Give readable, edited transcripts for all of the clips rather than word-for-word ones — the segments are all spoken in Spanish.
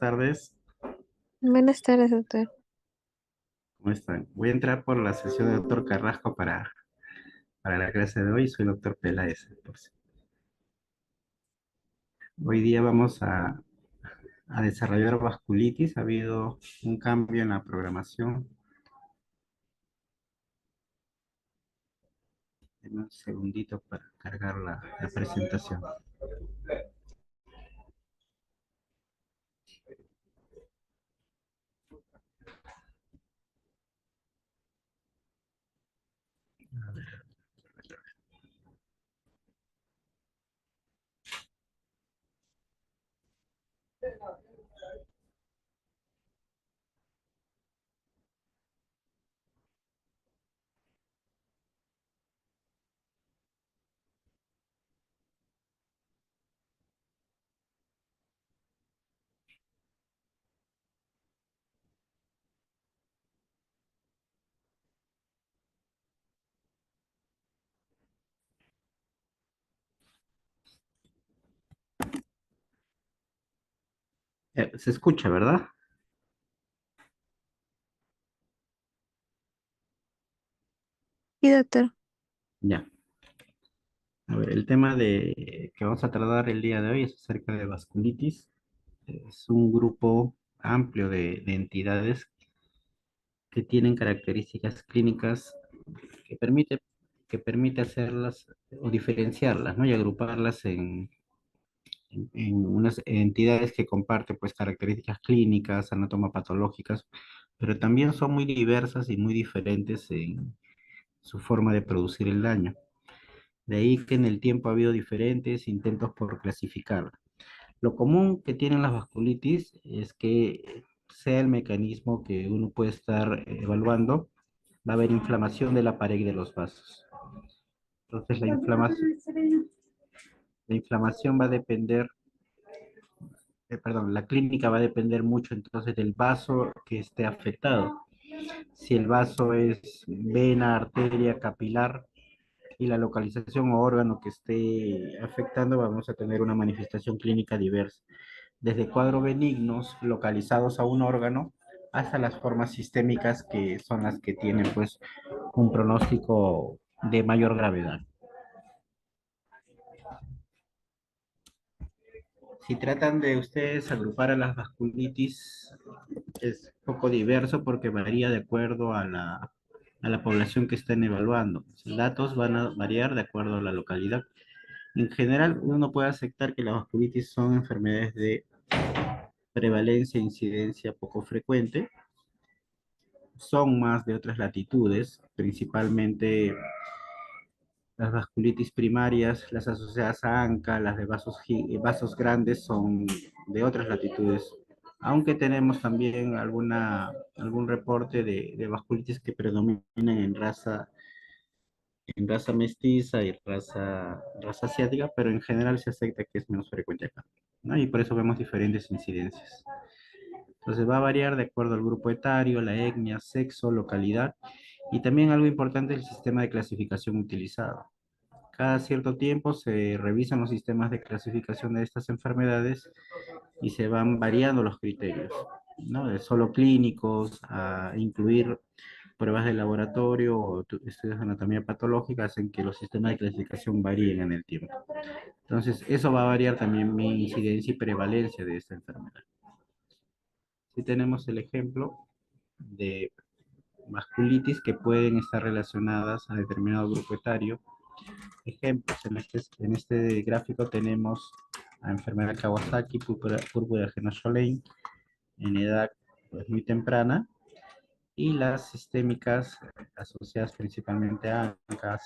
tardes. Buenas tardes, doctor. ¿Cómo están? Voy a entrar por la sesión de doctor Carrasco para la clase de hoy. Soy doctor Peláez. Hoy día vamos a desarrollar vasculitis. Ha habido un cambio en la programación. Denme un segundito para cargar la presentación. Se escucha, ¿verdad? Sí, doctor. Ya. A ver, el tema que vamos a tratar el día de hoy es acerca de vasculitis. Es un grupo amplio de entidades que tienen características clínicas que permite hacerlas o diferenciarlas, ¿no? Y agruparlas en unas entidades que comparten pues características clínicas, anatomopatológicas, pero también son muy diversas y muy diferentes en su forma de producir el daño. De ahí que en el tiempo ha habido diferentes intentos por clasificarla. Lo común que tienen las vasculitis es que sea el mecanismo que uno puede estar evaluando, va a haber inflamación de la pared de los vasos. Entonces la inflamación va a depender, perdón, la clínica va a depender mucho entonces del vaso que esté afectado. Si el vaso es vena, arteria, capilar y la localización o órgano que esté afectando, vamos a tener una manifestación clínica diversa. Desde cuadros benignos localizados a un órgano hasta las formas sistémicas que son las que tienen pues un pronóstico de mayor gravedad. Si tratan de ustedes agrupar a las vasculitis, es poco diverso porque varía de acuerdo a la población que estén evaluando. Los datos van a variar de acuerdo a la localidad. En general, uno puede aceptar que las vasculitis son enfermedades de prevalencia e incidencia poco frecuente. Son más de otras latitudes, principalmente las vasculitis primarias, las asociadas a ANCA, las de vasos grandes son de otras latitudes, aunque tenemos también algún reporte de vasculitis que predominan en raza mestiza y raza asiática, pero en general se acepta que es menos frecuente acá, ¿no? Y por eso vemos diferentes incidencias. Entonces va a variar de acuerdo al grupo etario, la etnia, sexo, localidad y también algo importante, el sistema de clasificación utilizado. Cada cierto tiempo se revisan los sistemas de clasificación de estas enfermedades y se van variando los criterios, ¿no? De solo clínicos a incluir pruebas de laboratorio o estudios de anatomía patológica hacen que los sistemas de clasificación varíen en el tiempo. Entonces, eso va a variar también mi incidencia y prevalencia de esta enfermedad. Si tenemos el ejemplo de vasculitis que pueden estar relacionadas a determinado grupo etario. Ejemplos, en este gráfico tenemos a enfermedad Kawasaki, púrpura de Schlein, en edad pues, muy temprana, y las sistémicas asociadas principalmente a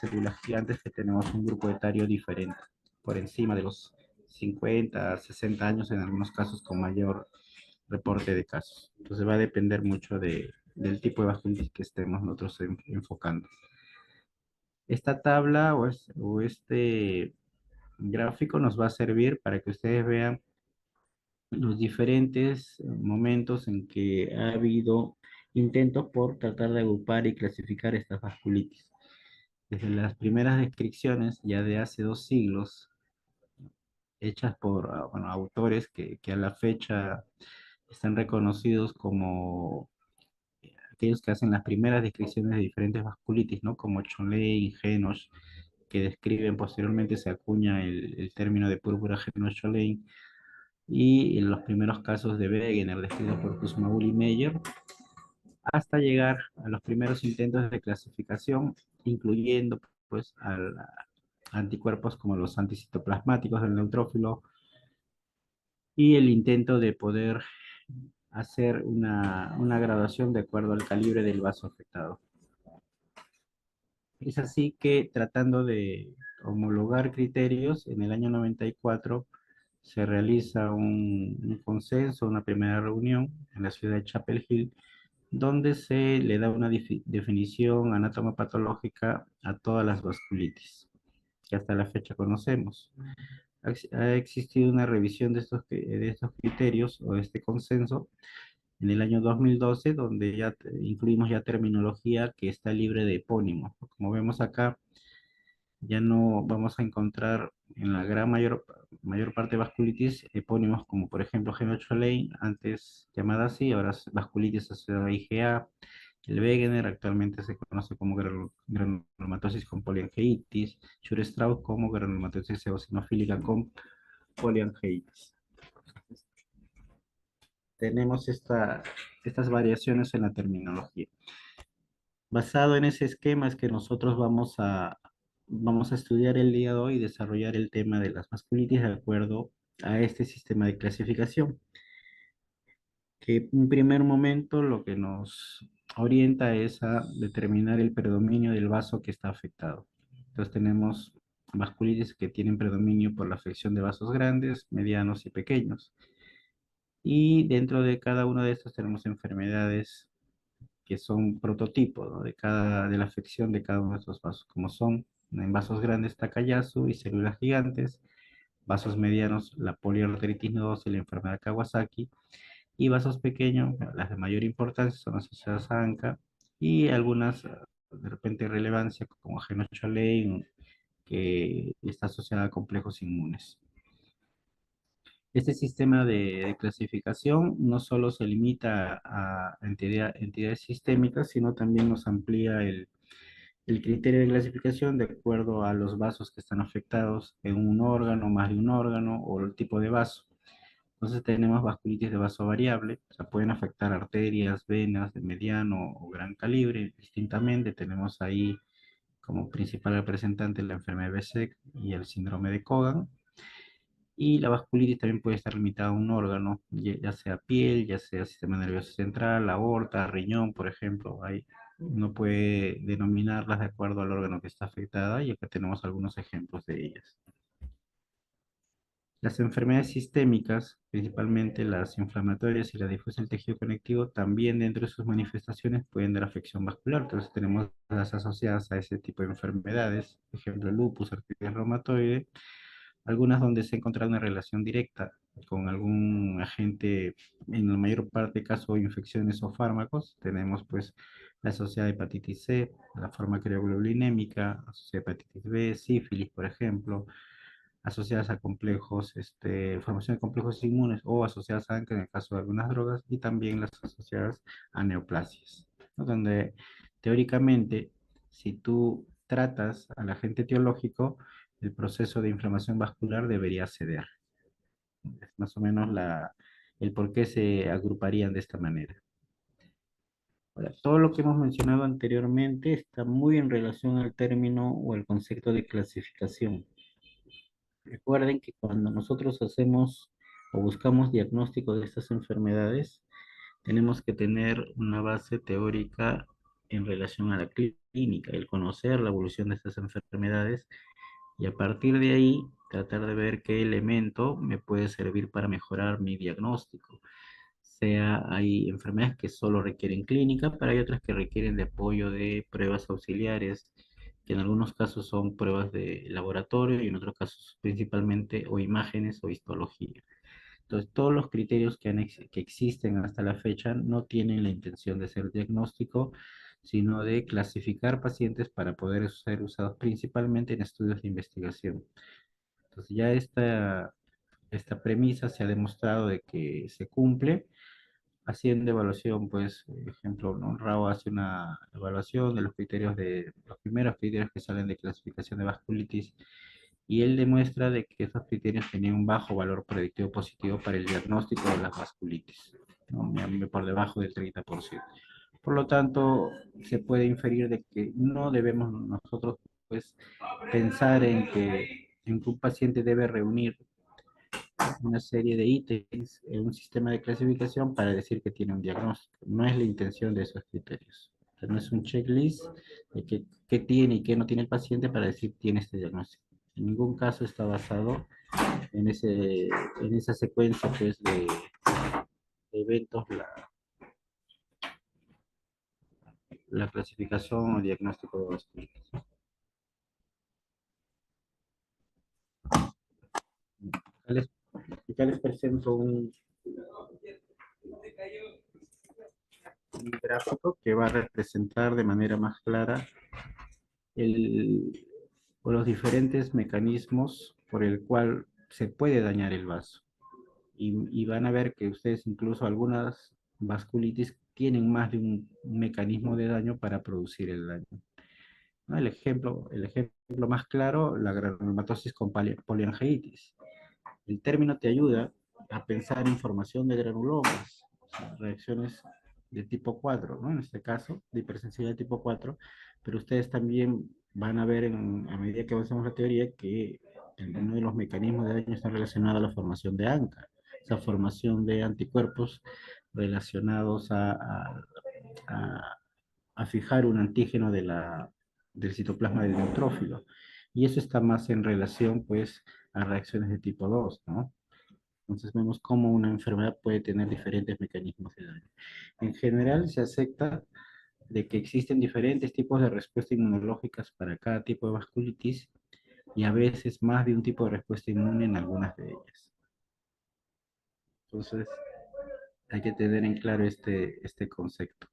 células gigantes que tenemos un grupo etario diferente, por encima de los 50 a 60 años, en algunos casos con mayor reporte de casos. Entonces va a depender mucho del tipo de vasculitis que estemos nosotros enfocando. Esta tabla o este gráfico nos va a servir para que ustedes vean los diferentes momentos en que ha habido intentos por tratar de agrupar y clasificar estas vasculitis. Desde las primeras descripciones, ya de hace 2 siglos, hechas por bueno, autores que a la fecha están reconocidos como aquellos que hacen las primeras descripciones de diferentes vasculitis, ¿no? Como Chollet, Genoch, que describen posteriormente se acuña el término de púrpura Genoch-Chollet, y en los primeros casos de Wegener, descritos por Kussmaul y Meyer, hasta llegar a los primeros intentos de clasificación, incluyendo pues anticuerpos como los anticitoplasmáticos del neutrófilo y el intento de poder hacer una graduación de acuerdo al calibre del vaso afectado. Es así que tratando de homologar criterios, en el año 94 se realiza un consenso, una primera reunión en la ciudad de Chapel Hill, donde se le da una definición anatomopatológica a todas las vasculitis que hasta la fecha conocemos. Ha existido una revisión de estos criterios o de este consenso en el año 2012, donde ya incluimos ya terminología que está libre de epónimos. Como vemos acá, ya no vamos a encontrar en la mayor parte de vasculitis epónimos como por ejemplo Genoch-Chollet, antes llamada así, ahora es vasculitis asociada a IgA. El Wegener actualmente se conoce como granulomatosis con poliangeitis, Shure-Strauss como granulomatosis eosinofílica con poliangeitis. Tenemos estas variaciones en la terminología. Basado en ese esquema es que nosotros vamos a estudiar el día de hoy y desarrollar el tema de las vasculitis de acuerdo a este sistema de clasificación, que en un primer momento lo que nos orienta es a determinar el predominio del vaso que está afectado. Entonces tenemos vasculitis que tienen predominio por la afección de vasos grandes, medianos y pequeños. Y dentro de cada uno de estos tenemos enfermedades que son prototipos, ¿no? De la afección de cada uno de estos vasos, como son en vasos grandes Takayasu y células gigantes, vasos medianos la poliarteritis nodosa y la enfermedad de Kawasaki, y vasos pequeños, las de mayor importancia son asociadas a ANCA, y algunas de repente relevancia como Genoch-Chollet, que está asociada a complejos inmunes. Este sistema de clasificación no solo se limita a entidades sistémicas, sino también nos amplía el criterio de clasificación de acuerdo a los vasos que están afectados en un órgano, más de un órgano o el tipo de vaso. Entonces tenemos vasculitis de vaso variable, o sea, pueden afectar arterias, venas de mediano o gran calibre distintamente. Tenemos ahí como principal representante la enfermedad de Besek y el síndrome de Cogan. Y la vasculitis también puede estar limitada a un órgano, ya sea piel, ya sea sistema nervioso central, aorta, riñón, por ejemplo. Ahí uno puede denominarlas de acuerdo al órgano que está afectada, y acá tenemos algunos ejemplos de ellas. Las enfermedades sistémicas, principalmente las inflamatorias y la difusión del tejido conectivo, también dentro de sus manifestaciones pueden dar afección vascular. Entonces tenemos las asociadas a ese tipo de enfermedades, por ejemplo, lupus, artritis reumatoide, algunas donde se ha encontrado una relación directa con algún agente, en la mayor parte de casos, infecciones o fármacos. Tenemos pues la asociada hepatitis C, la forma crioglobulinémica, asociada a hepatitis B, sífilis, por ejemplo, asociadas a complejos, formación de complejos inmunes o asociadas a ANCA en el caso de algunas drogas, y también las asociadas a neoplasias, ¿no? Donde teóricamente, si tú tratas al agente etiológico, el proceso de inflamación vascular debería ceder. Es más o menos el por qué se agruparían de esta manera. Ahora, todo lo que hemos mencionado anteriormente está muy en relación al término o el concepto de clasificación. Recuerden que cuando nosotros hacemos o buscamos diagnóstico de estas enfermedades, tenemos que tener una base teórica en relación a la clínica, el conocer la evolución de estas enfermedades, y a partir de ahí tratar de ver qué elemento me puede servir para mejorar mi diagnóstico. Hay enfermedades que solo requieren clínica, pero hay otras que requieren de apoyo de pruebas auxiliares, que en algunos casos son pruebas de laboratorio y en otros casos principalmente o imágenes o histología. Entonces, todos los criterios que existen hasta la fecha no tienen la intención de ser diagnóstico, sino de clasificar pacientes para poder ser usados principalmente en estudios de investigación. Entonces, ya esta premisa se ha demostrado de que se cumple haciendo evaluación, pues, por ejemplo, ¿no? Rao hace una evaluación de los criterios de, los primeros criterios que salen de clasificación de vasculitis, y él demuestra de que esos criterios tenían un bajo valor predictivo positivo para el diagnóstico de las vasculitis, ¿no? Por debajo del 30%. Por lo tanto, se puede inferir de que no debemos nosotros, pues, pensar en que un paciente debe reunir una serie de ítems en un sistema de clasificación para decir que tiene un diagnóstico. No es la intención de esos criterios. O sea, no es un checklist de qué tiene y qué no tiene el paciente para decir tiene este diagnóstico. En ningún caso está basado en esa secuencia, pues, de eventos, la clasificación o diagnóstico de vasculitis. Acá les, acá les presento un gráfico que va a representar de manera más clara el, o los diferentes mecanismos por el cual se puede dañar el vaso. Y van a ver que ustedes incluso algunas vasculitis tienen más de un mecanismo de daño para producir el daño, ¿no? El ejemplo más claro, la granulomatosis con poliangiitis. El término te ayuda a pensar en formación de granulomas, o sea, reacciones de tipo 4, ¿no? En este caso, de hipersensibilidad de tipo 4, pero ustedes también van a ver a medida que avancemos la teoría que uno de los mecanismos de daño está relacionado a la formación de ANCA, esa formación de anticuerpos relacionados a, a fijar un antígeno del citoplasma del neutrófilo. Y eso está más en relación, pues, a reacciones de tipo 2, ¿no? Entonces vemos cómo una enfermedad puede tener diferentes mecanismos de daño. En general se acepta de que existen diferentes tipos de respuestas inmunológicas para cada tipo de vasculitis y a veces más de un tipo de respuesta inmune en algunas de ellas. Entonces hay que tener en claro este concepto.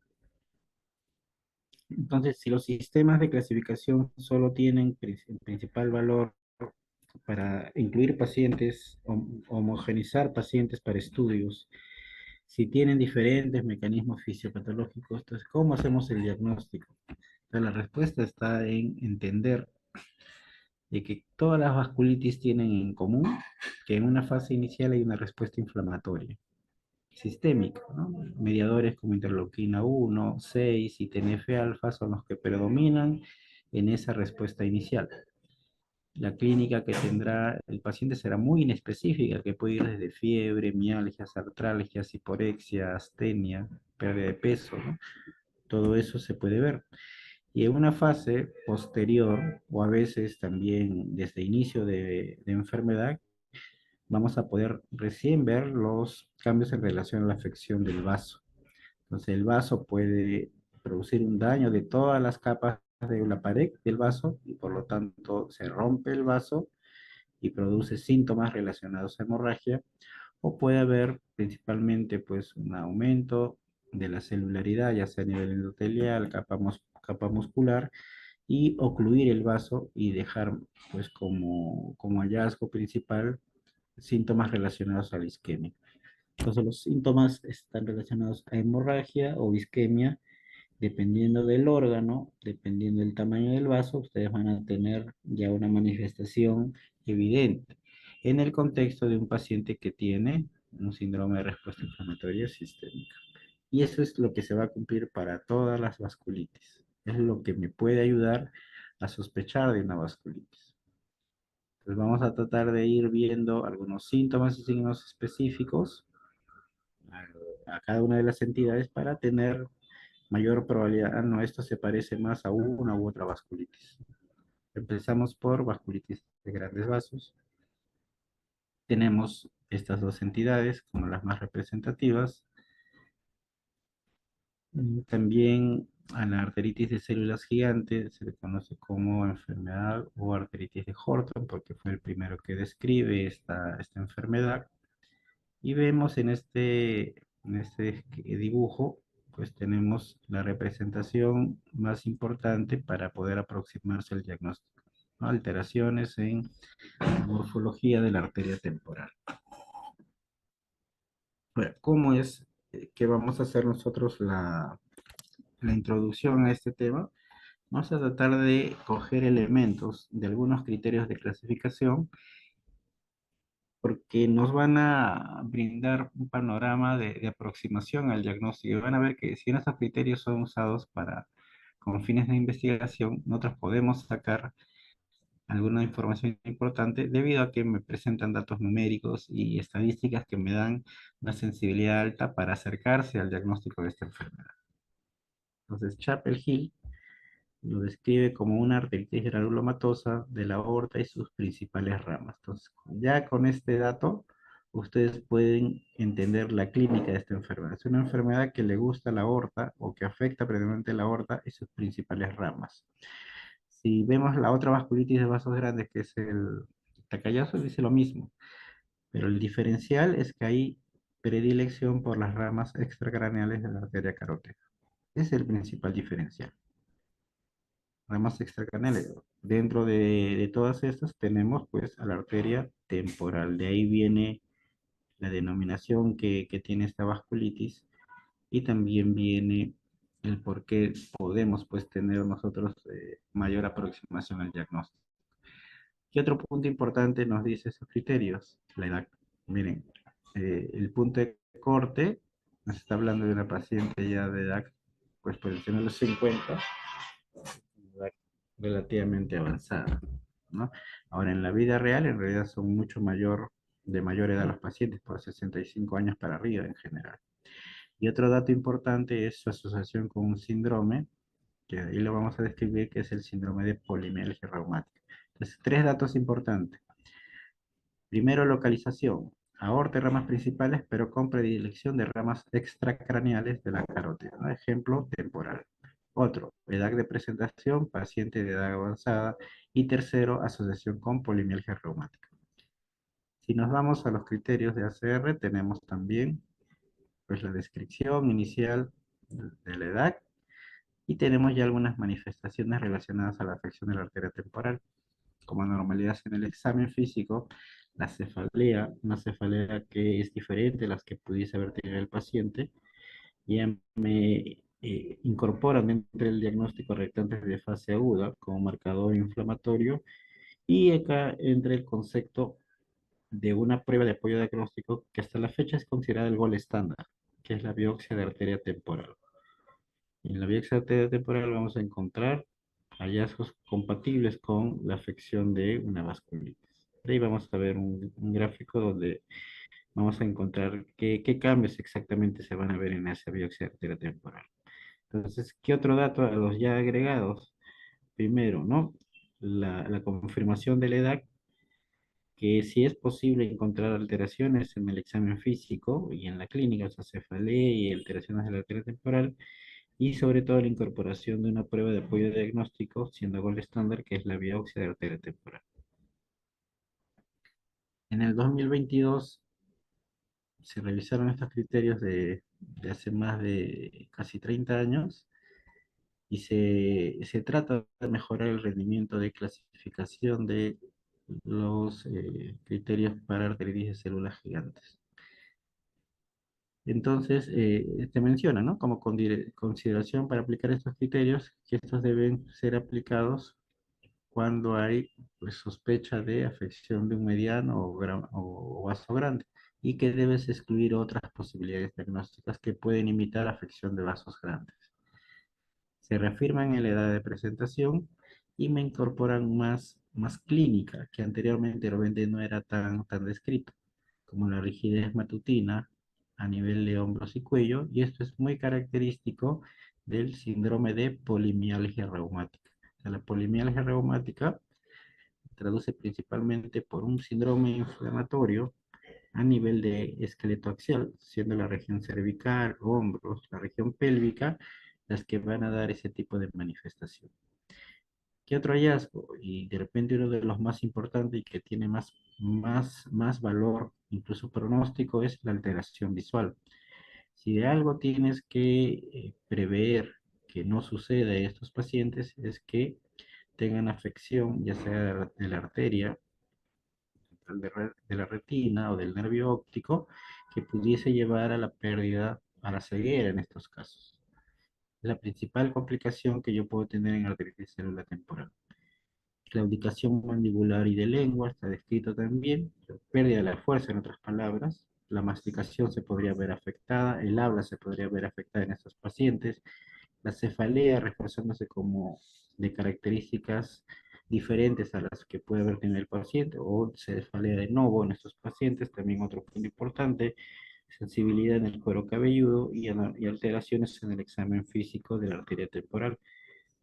Entonces, si los sistemas de clasificación solo tienen principal valor para incluir pacientes, homogenizar pacientes para estudios, si tienen diferentes mecanismos fisiopatológicos, entonces, ¿cómo hacemos el diagnóstico? Entonces, la respuesta está en entender de que todas las vasculitis tienen en común que en una fase inicial hay una respuesta inflamatoria sistémica, ¿no? Mediadores como interleuquina 1, 6 y TNF-alfa son los que predominan en esa respuesta inicial. La clínica que tendrá el paciente será muy inespecífica, que puede ir desde fiebre, mialgias, artralgias, hiporexia, astenia, pérdida de peso, ¿no? Todo eso se puede ver. Y en una fase posterior, o a veces también desde inicio de enfermedad, vamos a poder recién ver los cambios en relación a la afección del vaso. Entonces el vaso puede producir un daño de todas las capas de la pared del vaso y por lo tanto se rompe el vaso y produce síntomas relacionados a hemorragia, o puede haber principalmente pues un aumento de la celularidad, ya sea a nivel endotelial, capa muscular, y ocluir el vaso y dejar pues como hallazgo principal síntomas relacionados a la isquemia. Entonces los síntomas están relacionados a hemorragia o isquemia. Dependiendo del órgano, dependiendo del tamaño del vaso, ustedes van a tener ya una manifestación evidente en el contexto de un paciente que tiene un síndrome de respuesta inflamatoria sistémica. Y eso es lo que se va a cumplir para todas las vasculitis. Es lo que me puede ayudar a sospechar de una vasculitis. Entonces vamos a tratar de ir viendo algunos síntomas y signos específicos a cada una de las entidades para tener mayor probabilidad. Ah, no, esto se parece más a una u otra vasculitis. Empezamos por vasculitis de grandes vasos. Tenemos estas dos entidades como las más representativas. También a la arteritis de células gigantes se le conoce como enfermedad o arteritis de Horton porque fue el primero que describe esta enfermedad. Y vemos en este dibujo, pues tenemos la representación más importante para poder aproximarse al diagnóstico, ¿no? Alteraciones en la morfología de la arteria temporal. Ahora, ¿cómo es que vamos a hacer nosotros la introducción a este tema. Vamos a tratar de coger elementos de algunos criterios de clasificación porque nos van a brindar un panorama de aproximación al diagnóstico y van a ver que si esos criterios son usados con fines de investigación, nosotros podemos sacar alguna información importante debido a que me presentan datos numéricos y estadísticas que me dan una sensibilidad alta para acercarse al diagnóstico de esta enfermedad. Entonces, Chapel-Hill lo describe como una arteritis granulomatosa de la aorta y sus principales ramas. Entonces, ya con este dato, ustedes pueden entender la clínica de esta enfermedad. Es una enfermedad que le gusta la aorta o que afecta previamente la aorta y sus principales ramas. Si vemos la otra vasculitis de vasos grandes, que es el Takayasu, dice lo mismo, pero el diferencial es que hay predilección por las ramas extracraneales de la arteria carótida. Ese es el principal diferencial. Ramas extracraneales. Dentro de todas estas tenemos pues a la arteria temporal. De ahí viene la denominación que tiene esta vasculitis y también viene el por qué podemos pues tener nosotros mayor aproximación al diagnóstico. ¿Qué otro punto importante nos dice esos criterios? La edad. Miren, el punto de corte nos está hablando de una paciente ya de edad, pues por encima de los 50, edad relativamente avanzada, ¿no? Ahora, en la vida real, en realidad son de mayor edad los pacientes, por 65 años para arriba en general. Y otro dato importante es su asociación con un síndrome, que ahí lo vamos a describir, que es el síndrome de polimialgia reumática. Entonces, tres datos importantes. Primero, localización. Aorta y ramas principales, pero con predilección de ramas extracraneales de la carótida, ¿no? Ejemplo, temporal. Otro, edad de presentación, paciente de edad avanzada. Y tercero, asociación con polimialgia reumática. Si nos vamos a los criterios de ACR, tenemos también pues, la descripción inicial de la edad y tenemos ya algunas manifestaciones relacionadas a la afección de la arteria temporal como normalidad en el examen físico, la cefalea, una cefalea que es diferente a las que pudiese haber tenido el paciente, ya me incorporan dentro del diagnóstico rectantes de fase aguda como marcador inflamatorio y acá entra el concepto de una prueba de apoyo diagnóstico que hasta la fecha es considerada el gol estándar, que es la biopsia de arteria temporal. En la biopsia de arteria temporal vamos a encontrar hallazgos compatibles con la afección de una vasculitis. De ahí vamos a ver un gráfico donde vamos a encontrar qué cambios exactamente se van a ver en esa biopsia de arteria temporal. Entonces, ¿qué otro dato a los ya agregados? Primero, ¿no? La confirmación de la edad, que si es posible encontrar alteraciones en el examen físico y en la clínica, o sea, cefalea y alteraciones de la arteria temporal, y sobre todo la incorporación de una prueba de apoyo diagnóstico, siendo gol estándar, que es la biopsia de arteria temporal. En el 2022 se revisaron estos criterios de hace más de casi 30 años y se trata de mejorar el rendimiento de clasificación de los criterios para arteritis de células gigantes. Entonces, te menciona, ¿no? Como consideración para aplicar estos criterios, que estos deben ser aplicados cuando hay pues, sospecha de afección de un mediano o vaso grande y que debes excluir otras posibilidades diagnósticas que pueden imitar afección de vasos grandes. Se reafirman en la edad de presentación y me incorporan más clínica, que anteriormente realmente no era tan descrito, como la rigidez matutina a nivel de hombros y cuello, y esto es muy característico del síndrome de polimialgia reumática. O sea, la polimialgia reumática traduce principalmente por un síndrome inflamatorio a nivel de esqueleto axial, siendo la región cervical, hombros, la región pélvica, las que van a dar ese tipo de manifestación. ¿Qué otro hallazgo? Y de repente uno de los más importantes y que tiene más valor, incluso pronóstico, es la alteración visual. Si de algo tienes que prever que no suceda en estos pacientes, es que tengan afección, ya sea de la arteria, de la retina o del nervio óptico, que pudiese llevar a la pérdida a la ceguera en estos casos. La principal complicación que yo puedo tener en artritis celular temporal. Claudicación mandibular y de lengua está descrito también, pérdida de la fuerza en otras palabras, la masticación se podría ver afectada, el habla se podría ver afectada en estos pacientes, la cefalea reforzándose como de características diferentes a las que puede haber tenido el paciente, o cefalea de novo en estos pacientes, también otro punto importante, sensibilidad en el cuero cabelludo y alteraciones en el examen físico de la arteria temporal.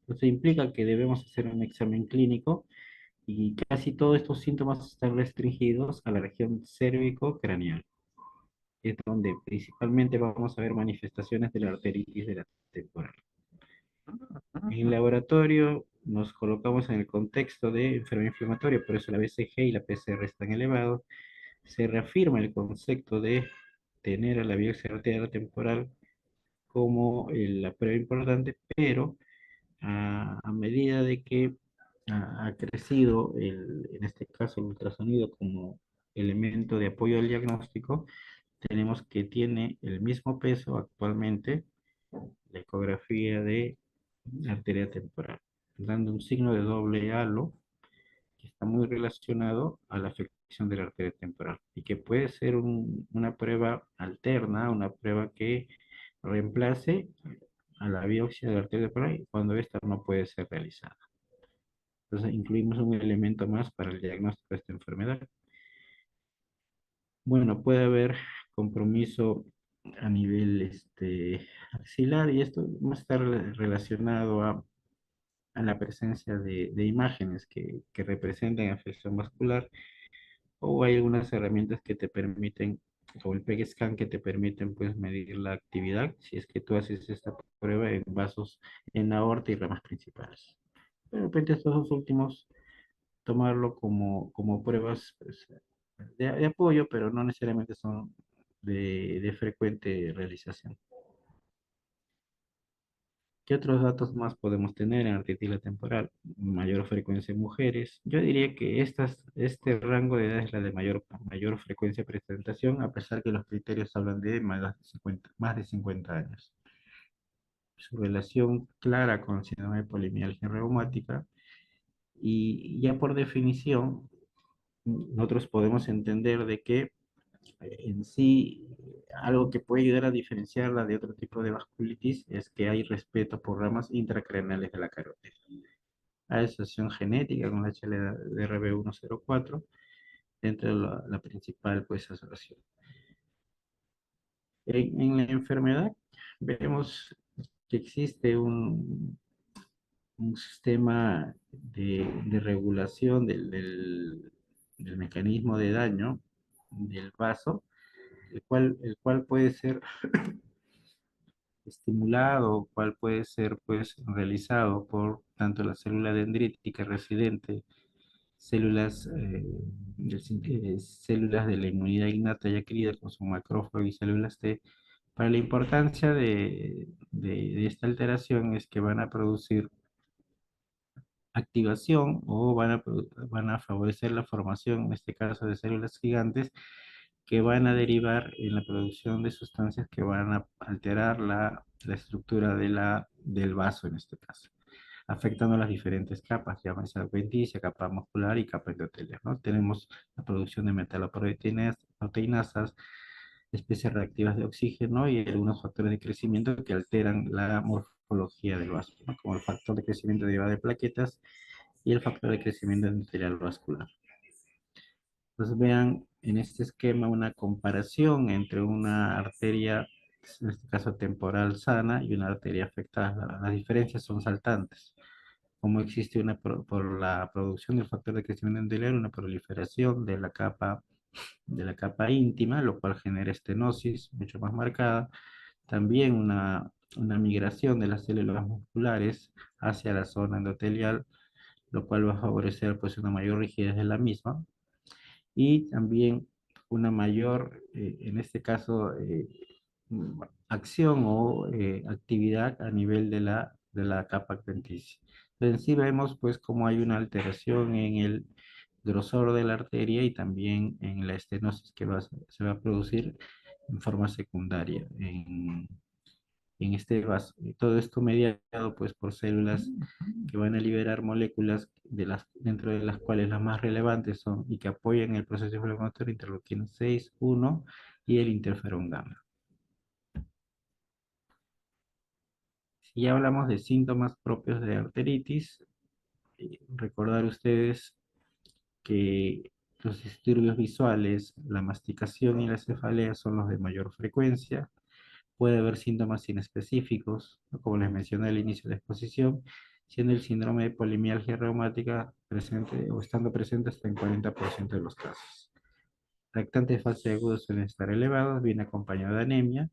Esto implica que debemos hacer un examen clínico y casi todos estos síntomas están restringidos a la región cérvico-craneal, es donde principalmente vamos a ver manifestaciones de la arteritis de la temporal. En el laboratorio nos colocamos en el contexto de enfermedad inflamatoria, por eso la BCG y la PCR están elevados. Se reafirma el concepto de tener a la biopsia arterial temporal como la prueba importante, pero a medida de que ha crecido, en este caso, el ultrasonido como elemento de apoyo al diagnóstico, tenemos que tiene el mismo peso actualmente la ecografía de arteria temporal, dando un signo de doble halo que está muy relacionado a la afección de la arteria temporal y que puede ser una prueba alterna, una prueba que reemplace a la biopsia de la arteria temporal cuando esta no puede ser realizada. Entonces incluimos un elemento más para el diagnóstico de esta enfermedad. Bueno, puede haber compromiso a nivel axilar y esto va a estar relacionado a la presencia de imágenes que representan afección vascular, o hay algunas herramientas que te permiten, o el PEG scan que te permiten pues medir la actividad si es que tú haces esta prueba en vasos en la aorta y ramas principales. De repente estos dos últimos tomarlo como pruebas pues, de apoyo, pero no necesariamente son de frecuente realización. ¿Qué otros datos más podemos tener en artritis temporal? Mayor frecuencia en mujeres. Yo diría que este rango de edad es la de mayor frecuencia de presentación, a pesar que los criterios hablan de más de 50 años. Su relación clara con síndrome de polimialgia reumática y ya por definición nosotros podemos entender de que en sí, algo que puede ayudar a diferenciarla de otro tipo de vasculitis es que hay respeto por ramas intracraneales de la carótida. Hay asociación genética con la HLA-DRB104 dentro de la principal pues, asociación. En la enfermedad vemos que existe un sistema de regulación del mecanismo de daño del vaso, el cual puede ser estimulado, cual puede ser pues realizado por tanto la célula dendrítica residente, células, células de la inmunidad innata y adquirida, como son macrófagos y células T. Para la importancia de esta alteración es que van a producir activación o van a favorecer la formación, en este caso, de células gigantes que van a derivar en la producción de sustancias que van a alterar la estructura del vaso en este caso, afectando las diferentes capas, llámese adventicia, capa muscular y capa endotelial, ¿no? Tenemos la producción de metaloproteínas, proteinasas, especies reactivas de oxígeno y algunos factores de crecimiento que alteran la morfología del vaso, ¿no? Como el factor de crecimiento derivado de plaquetas y el factor de crecimiento endotelial vascular. Entonces vean en este esquema una comparación entre una arteria, en este caso temporal sana, y una arteria afectada. Las diferencias son saltantes. Como existe por la producción del factor de crecimiento endotelial, una proliferación de la capa íntima, lo cual genera estenosis mucho más marcada. También una migración de las células musculares hacia la zona endotelial, lo cual va a favorecer pues una mayor rigidez de la misma y también una mayor, en este caso, acción o actividad a nivel de la capa adventicia. En sí vemos pues cómo hay una alteración en el grosor de la arteria y también en la estenosis que se va a producir en forma secundaria en este vaso. Y todo esto mediado pues por células que van a liberar moléculas dentro de las cuales las más relevantes son y que apoyan el proceso inflamatorio interleuquina 6, 1 y el interferón gamma. Si ya hablamos de síntomas propios de arteritis, recordar ustedes que los disturbios visuales, la masticación y la cefalea son los de mayor frecuencia. Puede haber síntomas inespecíficos, ¿no? Como les mencioné al inicio de la exposición, siendo el síndrome de polimialgia reumática presente o estando presente hasta en 40% de los casos. Lactantes falsos y agudos suelen estar elevados, viene acompañado de anemia,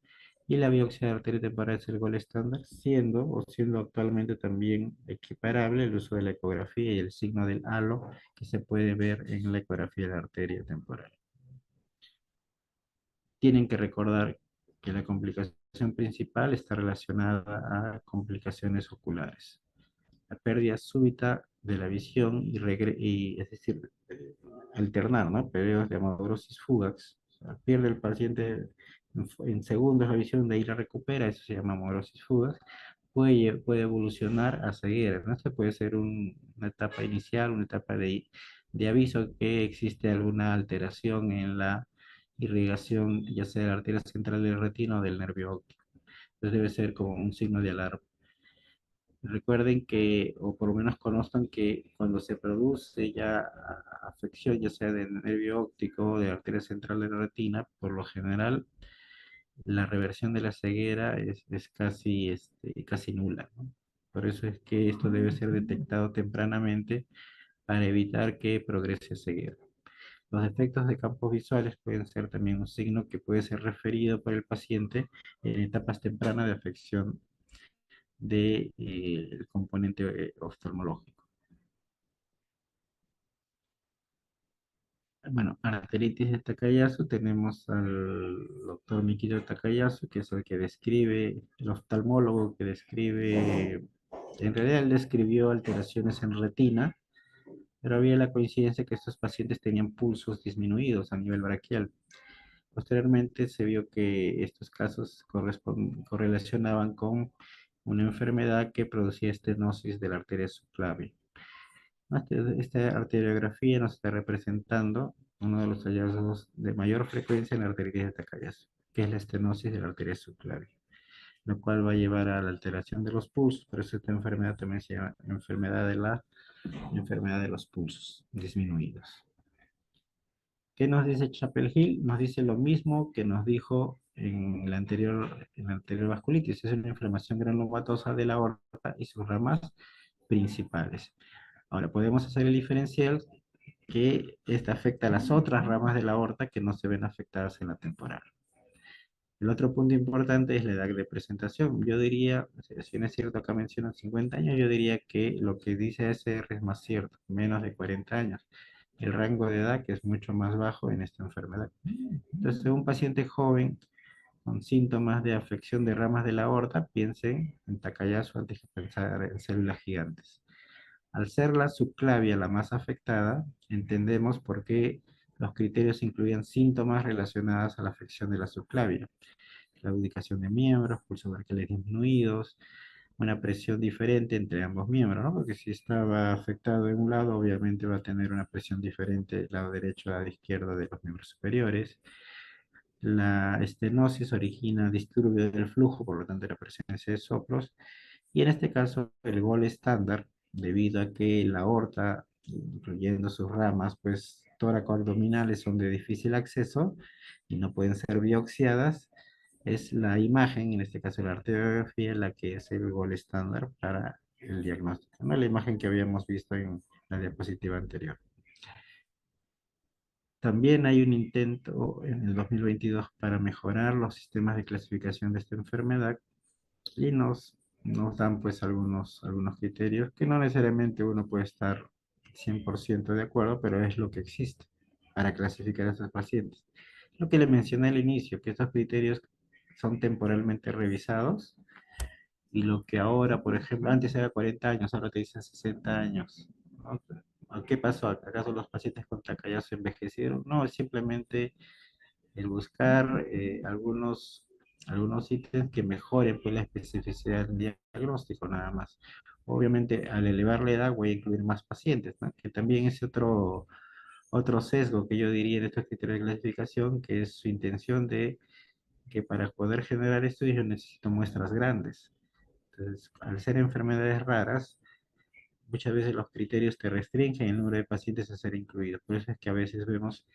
y la biopsia de arteria temporal es el gol estándar, siendo actualmente también equiparable el uso de la ecografía y el signo del halo que se puede ver en la ecografía de la arteria temporal. Tienen que recordar que la complicación principal está relacionada a complicaciones oculares. La pérdida súbita de la visión es decir, alternar, ¿no? Periodos de amaurosis fugax. O sea, pierde el paciente en segundos la visión, de ahí la recupera, eso se llama amaurosis fugax. Puede evolucionar a ceguera, ¿no? Esta puede ser una etapa inicial, una etapa de aviso que existe alguna alteración en la irrigación, ya sea de la arteria central del retina o del nervio óptico. Entonces debe ser como un signo de alarma. Recuerden que, o por lo menos conozcan que cuando se produce ya afección, ya sea del nervio óptico o de la arteria central de la retina, por lo general la reversión de la ceguera es casi, casi nula, ¿no? Por eso es que esto debe ser detectado tempranamente para evitar que progrese a ceguera. Los defectos de campos visuales pueden ser también un signo que puede ser referido por el paciente en etapas tempranas de afección del componente oftalmológico. Bueno, arteritis de Takayasu tenemos al doctor Mikito Takayasu, que es el que describe, el oftalmólogo que describe, en realidad él describió alteraciones en retina, pero había la coincidencia que estos pacientes tenían pulsos disminuidos a nivel braquial. Posteriormente se vio que estos casos correlacionaban con una enfermedad que producía estenosis de la arteria subclavia. Esta arteriografía nos está representando uno de los hallazgos de mayor frecuencia en la arteritis de Takayasu, que es la estenosis de la arteria subclavia, lo cual va a llevar a la alteración de los pulsos. Por eso esta enfermedad también se llama enfermedad de los pulsos disminuidos. ¿Qué nos dice Chapel Hill? Nos dice lo mismo que nos dijo en la anterior vasculitis. Es una inflamación granulomatosa de la aorta y sus ramas principales. Ahora, podemos hacer el diferencial que esta afecta a las otras ramas de la aorta que no se ven afectadas en la temporal. El otro punto importante es la edad de presentación. Yo diría, si bien es cierto, acá mencionan 50 años, yo diría que lo que dice ASR es más cierto, menos de 40 años. El rango de edad que es mucho más bajo en esta enfermedad. Entonces, un paciente joven con síntomas de afección de ramas de la aorta, piensen en Takayasu antes que pensar en células gigantes. Al ser la subclavia la más afectada, entendemos por qué los criterios incluían síntomas relacionados a la afección de la subclavia. La ubicación de miembros, pulsos braquiales disminuidos, una presión diferente entre ambos miembros, ¿no? Porque si estaba afectado en un lado, obviamente va a tener una presión diferente del lado derecho al lado izquierdo de los miembros superiores. La estenosis origina disturbio del flujo, por lo tanto la presencia de soplos, y en este caso el gol estándar, debido a que la aorta, incluyendo sus ramas, pues tóraco-abdominales son de difícil acceso y no pueden ser biopsiadas, es la imagen, en este caso la arteriografía, la que es el gol estándar para el diagnóstico, ¿no? La imagen que habíamos visto en la diapositiva anterior. También hay un intento en el 2022 para mejorar los sistemas de clasificación de esta enfermedad y nos dan pues algunos criterios que no necesariamente uno puede estar 100% de acuerdo, pero es lo que existe para clasificar a estos pacientes. Lo que le mencioné al inicio, que estos criterios son temporalmente revisados y lo que ahora, por ejemplo, antes era 40 años, ahora te dicen 60 años, ¿no? ¿Qué pasó? ¿Acaso los pacientes con Takayasu envejecieron? No, simplemente el buscar algunos ítems que mejoren pues, la especificidad del diagnóstico nada más. Obviamente, al elevar la edad voy a incluir más pacientes, ¿no? Que también es otro sesgo que yo diría en estos criterios de clasificación, que es su intención de que para poder generar estudios yo necesito muestras grandes. Entonces, al ser enfermedades raras, muchas veces los criterios te restringen el número de pacientes a ser incluidos. Por eso es que a veces vemos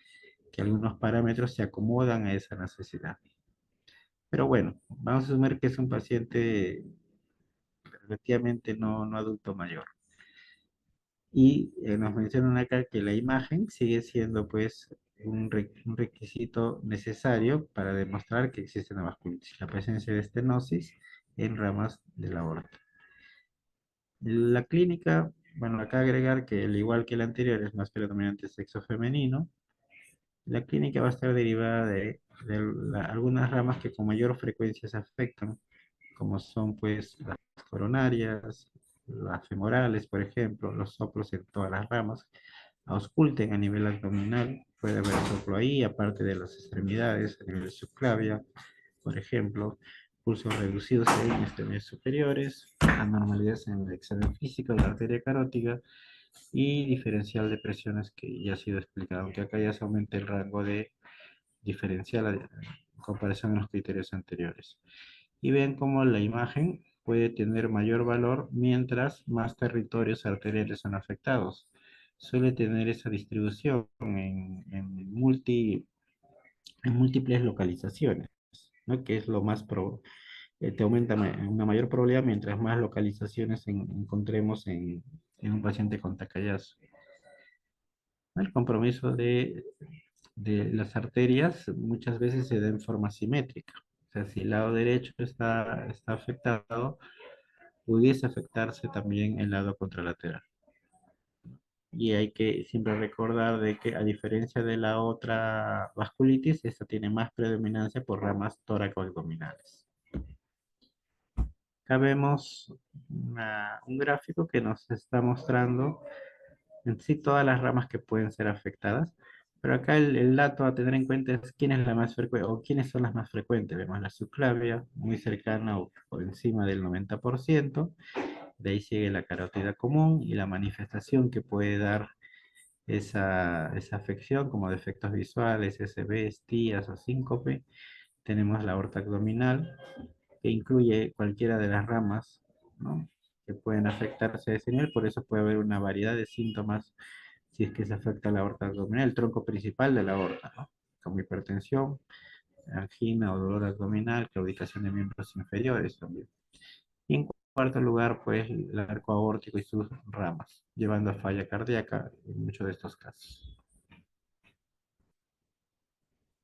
que algunos parámetros se acomodan a esa necesidad. Pero bueno, vamos a asumir que es un paciente relativamente no adulto mayor. Y nos mencionan acá que la imagen sigue siendo pues un requisito necesario para demostrar que existe una vasculitis, la presencia de estenosis en ramas de la aorta. La clínica, bueno, acá agregar que al igual que el anterior es más predominante sexo femenino, la clínica va a estar derivada de algunas ramas que con mayor frecuencia se afectan, como son pues las coronarias, las femorales, por ejemplo, los soplos en todas las ramas, ausculten a nivel abdominal, puede haber soplo ahí, aparte de las extremidades, a nivel subclavia, por ejemplo, pulsos reducidos en extremidades superiores, anormalidades en el examen físico de la arteria carótida y diferencial de presiones que ya ha sido explicado, aunque acá ya se aumenta el rango de diferencial en comparación a los criterios anteriores. Y ven cómo la imagen puede tener mayor valor mientras más territorios arteriales son afectados. Suele tener esa distribución en múltiples localizaciones, ¿no? Que es lo más te aumenta una mayor probabilidad mientras más localizaciones encontremos en un paciente con Takayasu. El compromiso de las arterias muchas veces se da en forma simétrica. O sea, si el lado derecho está afectado, pudiese afectarse también el lado contralateral. Y hay que siempre recordar de que a diferencia de la otra vasculitis, esta tiene más predominancia por ramas tóraco-abdominales. Acá vemos un gráfico que nos está mostrando en sí todas las ramas que pueden ser afectadas, pero acá el dato a tener en cuenta es quién es la más frecuente o quiénes son las más frecuentes. Vemos la subclavia muy cercana o por encima del 90%, de ahí sigue la carótida común y la manifestación que puede dar esa afección como defectos visuales, SB, estías o síncope. Tenemos la aorta abdominal, que incluye cualquiera de las ramas, ¿no? Que pueden afectarse a ese nivel, por eso puede haber una variedad de síntomas si es que se afecta la aorta abdominal, el tronco principal de la aorta, ¿no? Como hipertensión, angina o dolor abdominal, claudicación de miembros inferiores también. Y en cuarto lugar, pues el arco aórtico y sus ramas, llevando a falla cardíaca en muchos de estos casos.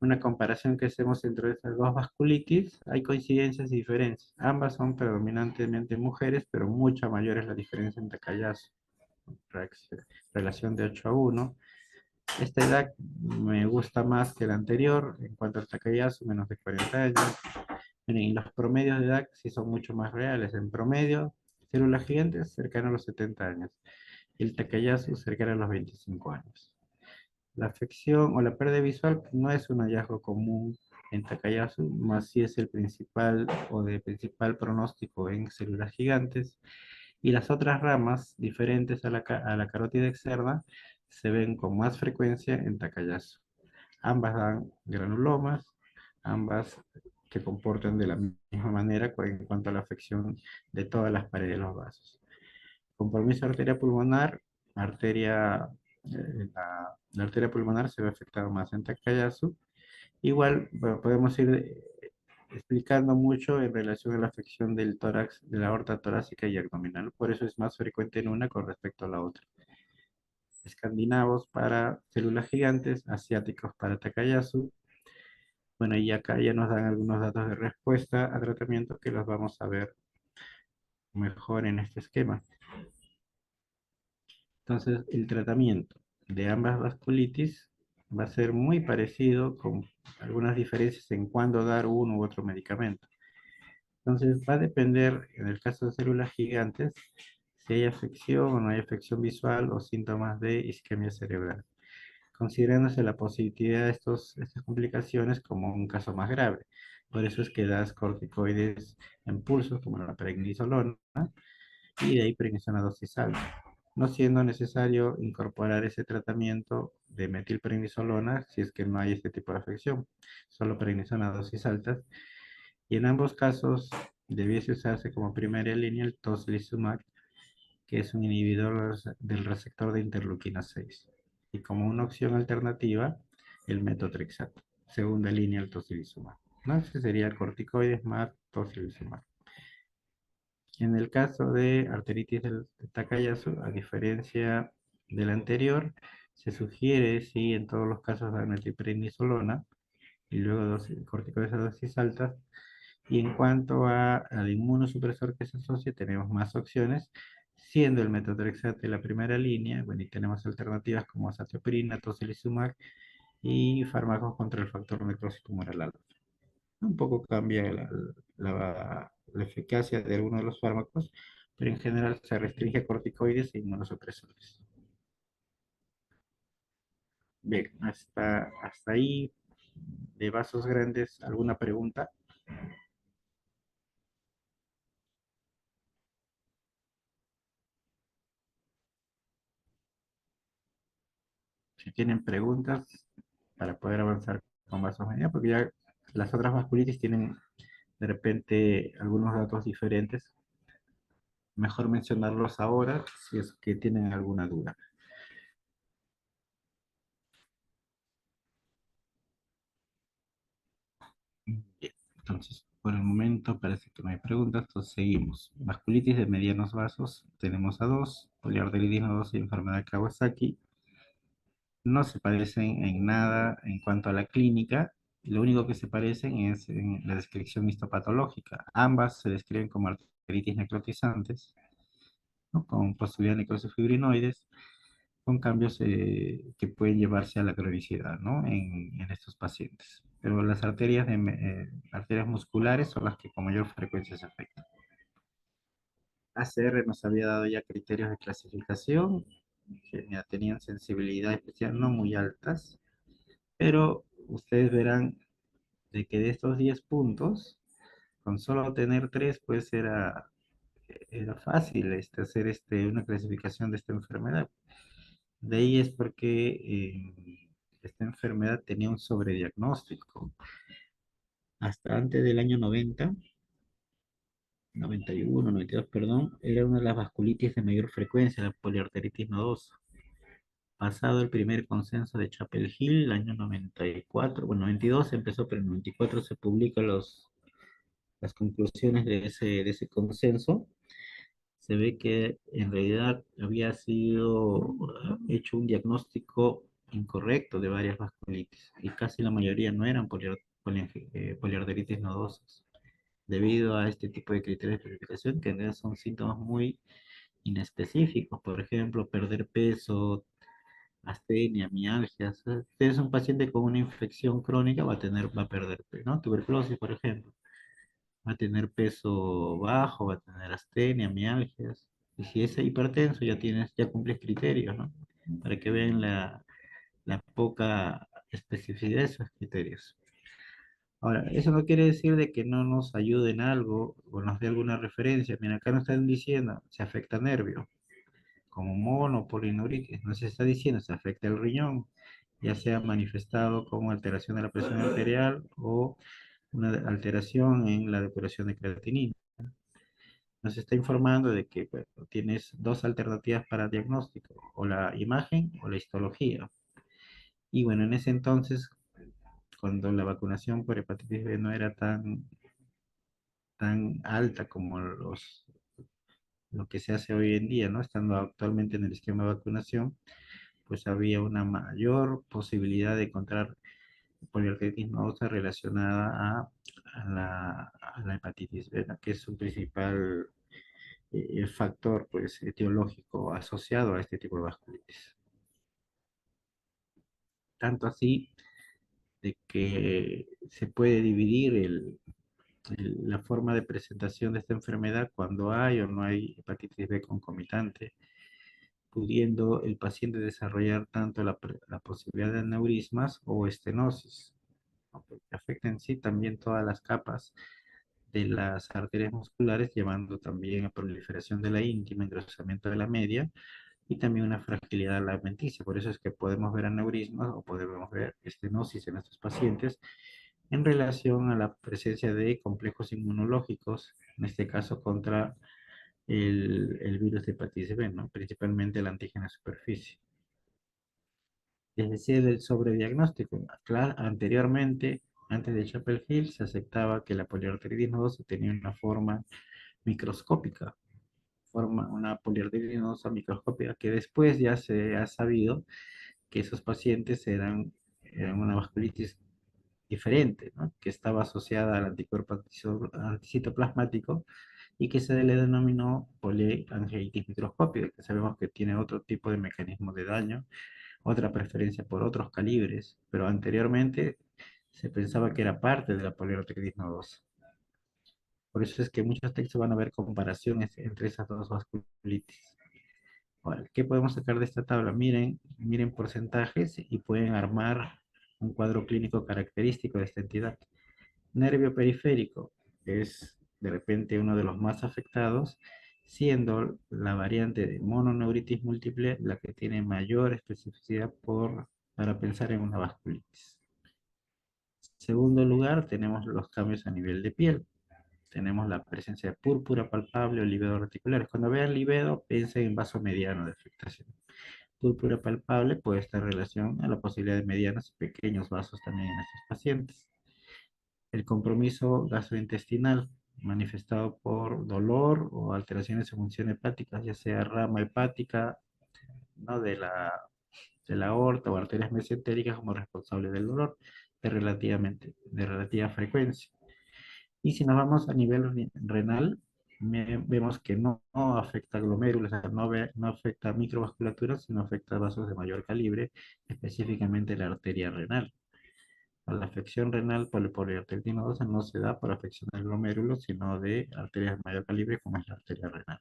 Una comparación que hacemos entre estas dos vasculitis, hay coincidencias y diferencias. Ambas son predominantemente mujeres, pero mucha mayor es la diferencia en Takayasu. Relación de 8 a 1. Esta edad me gusta más que la anterior en cuanto al Takayasu, menos de 40 años. Miren, y los promedios de edad sí son mucho más reales. En promedio, células gigantes cercano a los 70 años. Y el Takayasu cercano a los 25 años. La afección o la pérdida visual no es un hallazgo común en Takayasu, más sí es el principal o de principal pronóstico en células gigantes. Y las otras ramas, diferentes a la carótida externa, se ven con más frecuencia en Takayasu. Ambas dan granulomas, ambas que comportan de la misma manera en cuanto a la afección de todas las paredes de los vasos. Compromiso arteria pulmonar, la arteria pulmonar se ve afectada más en Takayasu. Igual, bueno, podemos ir explicando mucho en relación a la afección del tórax, de la aorta torácica y abdominal. Por eso es más frecuente en una con respecto a la otra. Escandinavos para células gigantes, asiáticos para Takayasu. Bueno, y acá ya nos dan algunos datos de respuesta a tratamiento que los vamos a ver mejor en este esquema. Entonces, el tratamiento de ambas vasculitis va a ser muy parecido con algunas diferencias en cuándo dar uno u otro medicamento. Entonces, va a depender, en el caso de células gigantes, si hay afección o no hay afección visual o síntomas de isquemia cerebral. considerándose la positividad de estas complicaciones como un caso más grave. Por eso es que das corticoides en pulsos, como la prednisolona, y de ahí prednisona dosis alta, no siendo necesario incorporar ese tratamiento de metilprednisolona si es que no hay este tipo de afección, solo prednisona a dosis altas, y en ambos casos debiese usarse como primera línea el tocilizumab, que es un inhibidor del receptor de interleuquina 6, y como una opción alternativa, el metotrexato, segunda línea el tocilizumab. ¿No? Ese sería corticoides más tocilizumab. En el caso de arteritis del Takayasu, a diferencia del anterior, se sugiere, sí, en todos los casos, dar metilprednisolona y luego corticoides a dosis altas. Y en cuanto al inmunosupresor que se asocia, tenemos más opciones, siendo el metotrexate la primera línea. Bueno, y tenemos alternativas como azathioprina, tocilizumab y fármacos contra el factor necrosis tumoral alfa. Un poco cambia la eficacia de algunos de los fármacos, pero en general se restringe a corticoides e inmunosupresores. Bien, hasta ahí de vasos grandes, ¿alguna pregunta? Si tienen preguntas para poder avanzar con vasos medianos, porque ya las otras vasculitis tienen de repente algunos datos diferentes. Mejor mencionarlos ahora si es que tienen alguna duda. Bien, entonces, por el momento parece que no hay preguntas, entonces seguimos. Vasculitis de medianos vasos, tenemos a dos, poliarteritis nodosa y enfermedad de Kawasaki. No se parecen en nada en cuanto a la clínica, lo único que se parecen es en la descripción histopatológica. Ambas se describen como arteritis necrotizantes, ¿no? Con posibilidad de necrosis fibrinoides, con cambios que pueden llevarse a la cronicidad, ¿no? En estos pacientes. Pero las arterias musculares son las que con mayor frecuencia se afectan. ACR nos había dado ya criterios de clasificación, que ya tenían sensibilidad especial no muy altas, pero ustedes verán de que de estos 10 puntos, con solo tener 3, pues era fácil hacer una clasificación de esta enfermedad. De ahí es porque esta enfermedad tenía un sobrediagnóstico. Hasta antes del año 91, 92, perdón, era una de las vasculitis de mayor frecuencia, la poliarteritis nodosa. Pasado el primer consenso de Chapel Hill, el año 94, bueno, 92 empezó, pero en 94 se publican las conclusiones de ese consenso. Se ve que en realidad había sido hecho un diagnóstico incorrecto de varias vasculitis y casi la mayoría no eran poliarteritis nodosas, debido a este tipo de criterios de clasificación que en realidad son síntomas muy inespecíficos, por ejemplo, perder peso, astenia, mialgias. Si es un paciente con una infección crónica, va a perder peso, ¿no? Tuberculosis, por ejemplo, va a tener peso bajo, va a tener astenia, mialgias. Y si es hipertenso, ya cumples criterios, ¿no? Para que vean la poca especificidad de esos criterios. Ahora, eso no quiere decir de que no nos ayude en algo o nos dé alguna referencia. Mira, acá nos están diciendo, se afecta nervio, como mono, polineuritis. Nos está diciendo, se afecta el riñón, ya sea manifestado como alteración de la presión arterial o una alteración en la depuración de creatinina. Nos está informando de que bueno, tienes dos alternativas para diagnóstico, o la imagen o la histología. Y bueno, en ese entonces, cuando la vacunación por hepatitis B no era tan alta como lo que se hace hoy en día, ¿no? Estando actualmente en el esquema de vacunación, pues había una mayor posibilidad de encontrar poliarteritis nodosa relacionada a la hepatitis B, ¿no? Que es un principal factor pues, etiológico asociado a este tipo de vasculitis. Tanto así de que se puede dividir la forma de presentación de esta enfermedad cuando hay o no hay hepatitis B concomitante. pudiendo el paciente desarrollar tanto la posibilidad de aneurismas o estenosis, ¿no? Porque afecta en sí también todas las capas de las arterias musculares, llevando también a proliferación de la íntima, engrosamiento de la media y también una fragilidad alimenticia. Por eso es que podemos ver aneurismas o podemos ver estenosis en estos pacientes en relación a la presencia de complejos inmunológicos, en este caso contra el virus de hepatitis B, ¿no? Principalmente el antígeno de superficie. Es decir, el sobrediagnóstico. Anteriormente, antes de Chapel Hill, se aceptaba que la poliarteritis nodosa tenía una forma microscópica, una poliarteritis nodosa microscópica, que después ya se ha sabido que esos pacientes eran una vasculitis diferente, ¿no? Que estaba asociada al anticuerpo anticitoplasmático y que se le denominó poliangiitis microscópica, que sabemos que tiene otro tipo de mecanismo de daño, otra preferencia por otros calibres, pero anteriormente se pensaba que era parte de la poliarteritis nodosa. Por eso es que muchos textos van a ver comparaciones entre esas dos vasculitis. Ahora, ¿qué podemos sacar de esta tabla? Miren porcentajes y pueden armar un cuadro clínico característico de esta entidad. Nervio periférico es de repente uno de los más afectados, siendo la variante de mononeuritis múltiple la que tiene mayor especificidad para pensar en una vasculitis. Segundo lugar, tenemos los cambios a nivel de piel. Tenemos la presencia de púrpura palpable o livedo reticular. Cuando vean livedo, piensen en vaso mediano de afectación. Púrpura palpable puede estar en relación a la posibilidad de medianos y pequeños vasos también en estos pacientes. El compromiso gastrointestinal, manifestado por dolor o alteraciones en función hepática, ya sea rama hepática, ¿no? de la aorta o arterias mesentéricas como responsable del dolor de relativa frecuencia. Y si nos vamos a nivel renal, vemos que no afecta glomérulos, o sea, no afecta microvasculatura, sino afecta vasos de mayor calibre, específicamente la arteria renal. La afección renal por el poliarteritis nodosa no se da por afección del glomérulo, sino de arterias de mayor calibre, como es la arteria renal.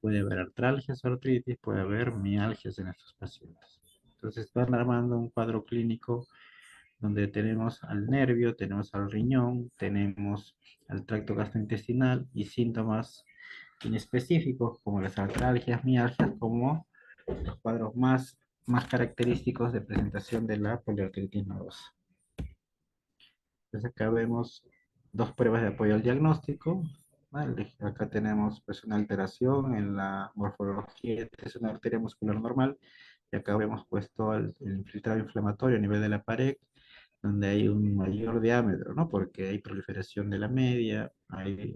Puede haber artralgias o artritis, puede haber mialgias en estos pacientes. Entonces van armando un cuadro clínico donde tenemos al nervio, tenemos al riñón, tenemos al tracto gastrointestinal y síntomas inespecíficos como las artralgias, mialgias, como los cuadros más característicos de presentación de la poliarteritis nodosa. Entonces acá vemos dos pruebas de apoyo al diagnóstico. ¿Vale? Acá tenemos pues una alteración en la morfología, es una arteria muscular normal, y acá vemos pues todo el infiltrado inflamatorio a nivel de la pared, donde hay un mayor diámetro, ¿no? Porque hay proliferación de la media, hay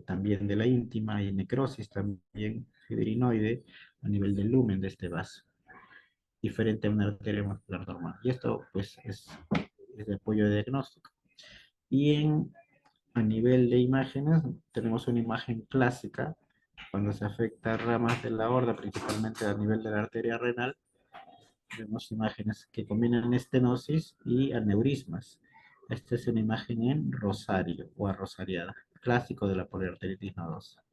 también de la íntima, hay necrosis también fibrinoide a nivel del lumen de este vaso, diferente a una arteria muscular normal. Y esto pues es de apoyo de diagnóstico. Y a nivel de imágenes, tenemos una imagen clásica cuando se afecta ramas de la aorta, principalmente a nivel de la arteria renal. Vemos imágenes que combinan estenosis y aneurismas. Esta es una imagen en rosario o arrosariada, clásico de la poliarteritis nodosa.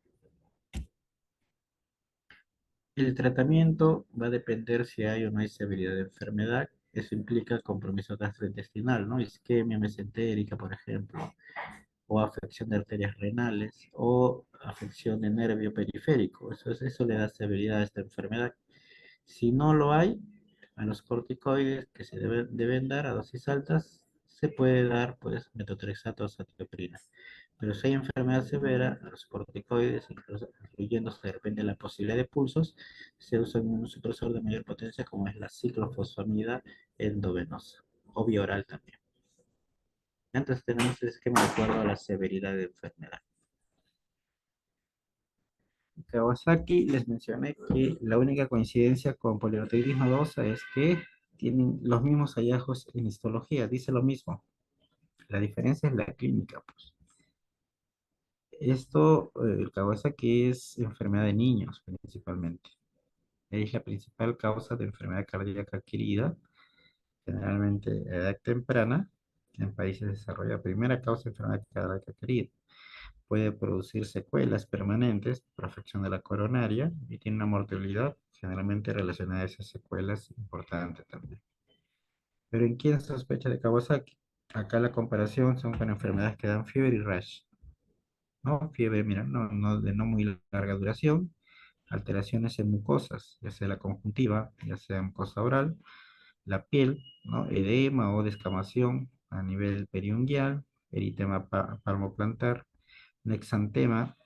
El tratamiento va a depender si hay o no hay severidad de enfermedad. Eso implica compromiso gastrointestinal, ¿no? Isquemia mesentérica, por ejemplo, o afección de arterias renales, o afección de nervio periférico. Eso le da severidad a esta enfermedad. Si no lo hay, a los corticoides que se deben dar a dosis altas, se puede dar pues metotrexato o azatioprina. Pero si hay enfermedad severa, a los corticoides, incluyéndose de repente la posibilidad de pulsos, se usa un supresor de mayor potencia como es la ciclofosfamida endovenosa o vía oral también. Entonces tenemos el esquema de acuerdo a la severidad de enfermedad. Kawasaki, les mencioné que la única coincidencia con poliarteritis nodosa es que tienen los mismos hallazgos en histología, dice lo mismo. La diferencia es la clínica, pues. El Kawasaki es enfermedad de niños principalmente. Es la principal causa de enfermedad cardíaca adquirida, generalmente a edad temprana, en países desarrollados. Primera causa de enfermedad cardíaca adquirida. puede producir secuelas permanentes por afección de la coronaria y tiene una mortalidad generalmente relacionada a esas secuelas importante también. Pero ¿en quién sospecha de Kawasaki? Acá la comparación son con enfermedades que dan fiebre y rash, ¿no? Fiebre, mira, de no muy larga duración, alteraciones en mucosas, ya sea la conjuntiva, ya sea mucosa oral, la piel, ¿no? Edema o descamación a nivel periungual, eritema palmoplantar, un exantema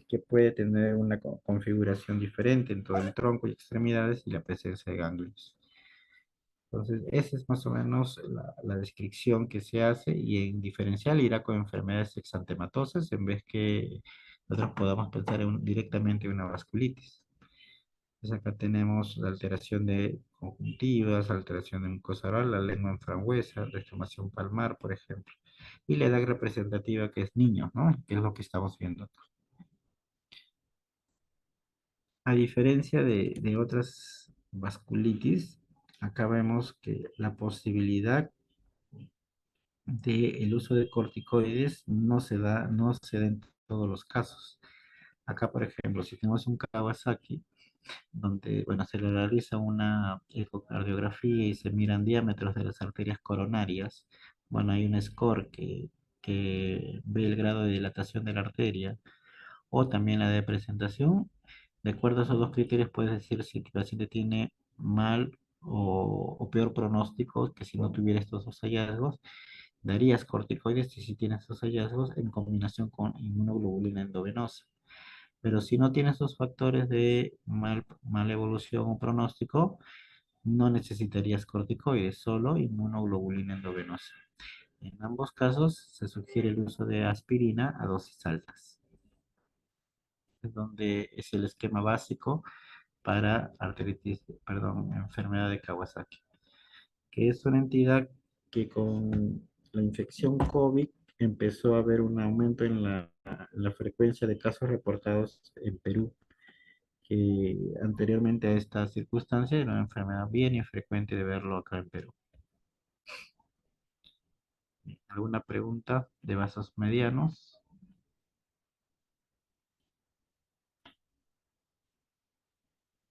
que puede tener una configuración diferente en todo el tronco y extremidades y la presencia de ganglios. Entonces, esa es más o menos la descripción que se hace y en diferencial irá con enfermedades exantematosas en vez que nosotros podamos pensar directamente en una vasculitis. Entonces, acá tenemos la alteración de conjuntivas, alteración de mucosa oral, la lengua en frangüesa, deformación palmar, por ejemplo. Y la edad representativa que es niño, ¿no? Que es lo que estamos viendo. A diferencia de otras vasculitis, acá vemos que la posibilidad del uso de corticoides no se da en todos los casos. Acá, por ejemplo, si tenemos un Kawasaki, donde, bueno, se le realiza una ecocardiografía y se miran diámetros de las arterias coronarias, bueno, hay un score que ve el grado de dilatación de la arteria o también la de presentación. De acuerdo a esos dos criterios, puedes decir si el paciente tiene mal o peor pronóstico que si no tuviera estos dos hallazgos. Darías corticoides y si tienes esos hallazgos en combinación con inmunoglobulina endovenosa. Pero si no tienes esos factores de mala evolución o pronóstico, no necesitarías corticoides, solo inmunoglobulina endovenosa. En ambos casos se sugiere el uso de aspirina a dosis altas, es donde es el esquema básico para arteritis, perdón, enfermedad de Kawasaki, que es una entidad que con la infección COVID empezó a haber un aumento en la frecuencia de casos reportados en Perú, que anteriormente a esta circunstancia era una enfermedad bien infrecuente de verlo acá en Perú. ¿Alguna pregunta de vasos medianos?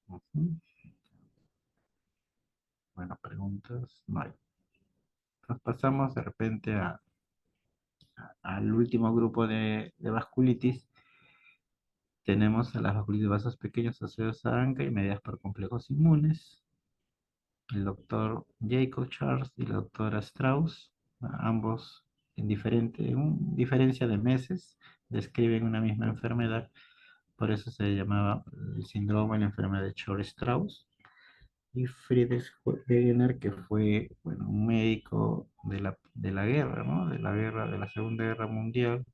Ujú. Bueno, preguntas no hay. Nos pasamos de repente al último grupo de vasculitis. Tenemos a las vasculitis de vasos pequeños asociados a ANCA y mediadas por complejos inmunes. El doctor Jacob Charles y la doctora Strauss, ambos en diferencia de meses, describen una misma enfermedad. Por eso se llamaba el síndrome, la enfermedad de Chor-Strauss. Y Friedrich Wegener, que fue, bueno, un médico de la guerra, ¿no? De la Segunda Guerra Mundial,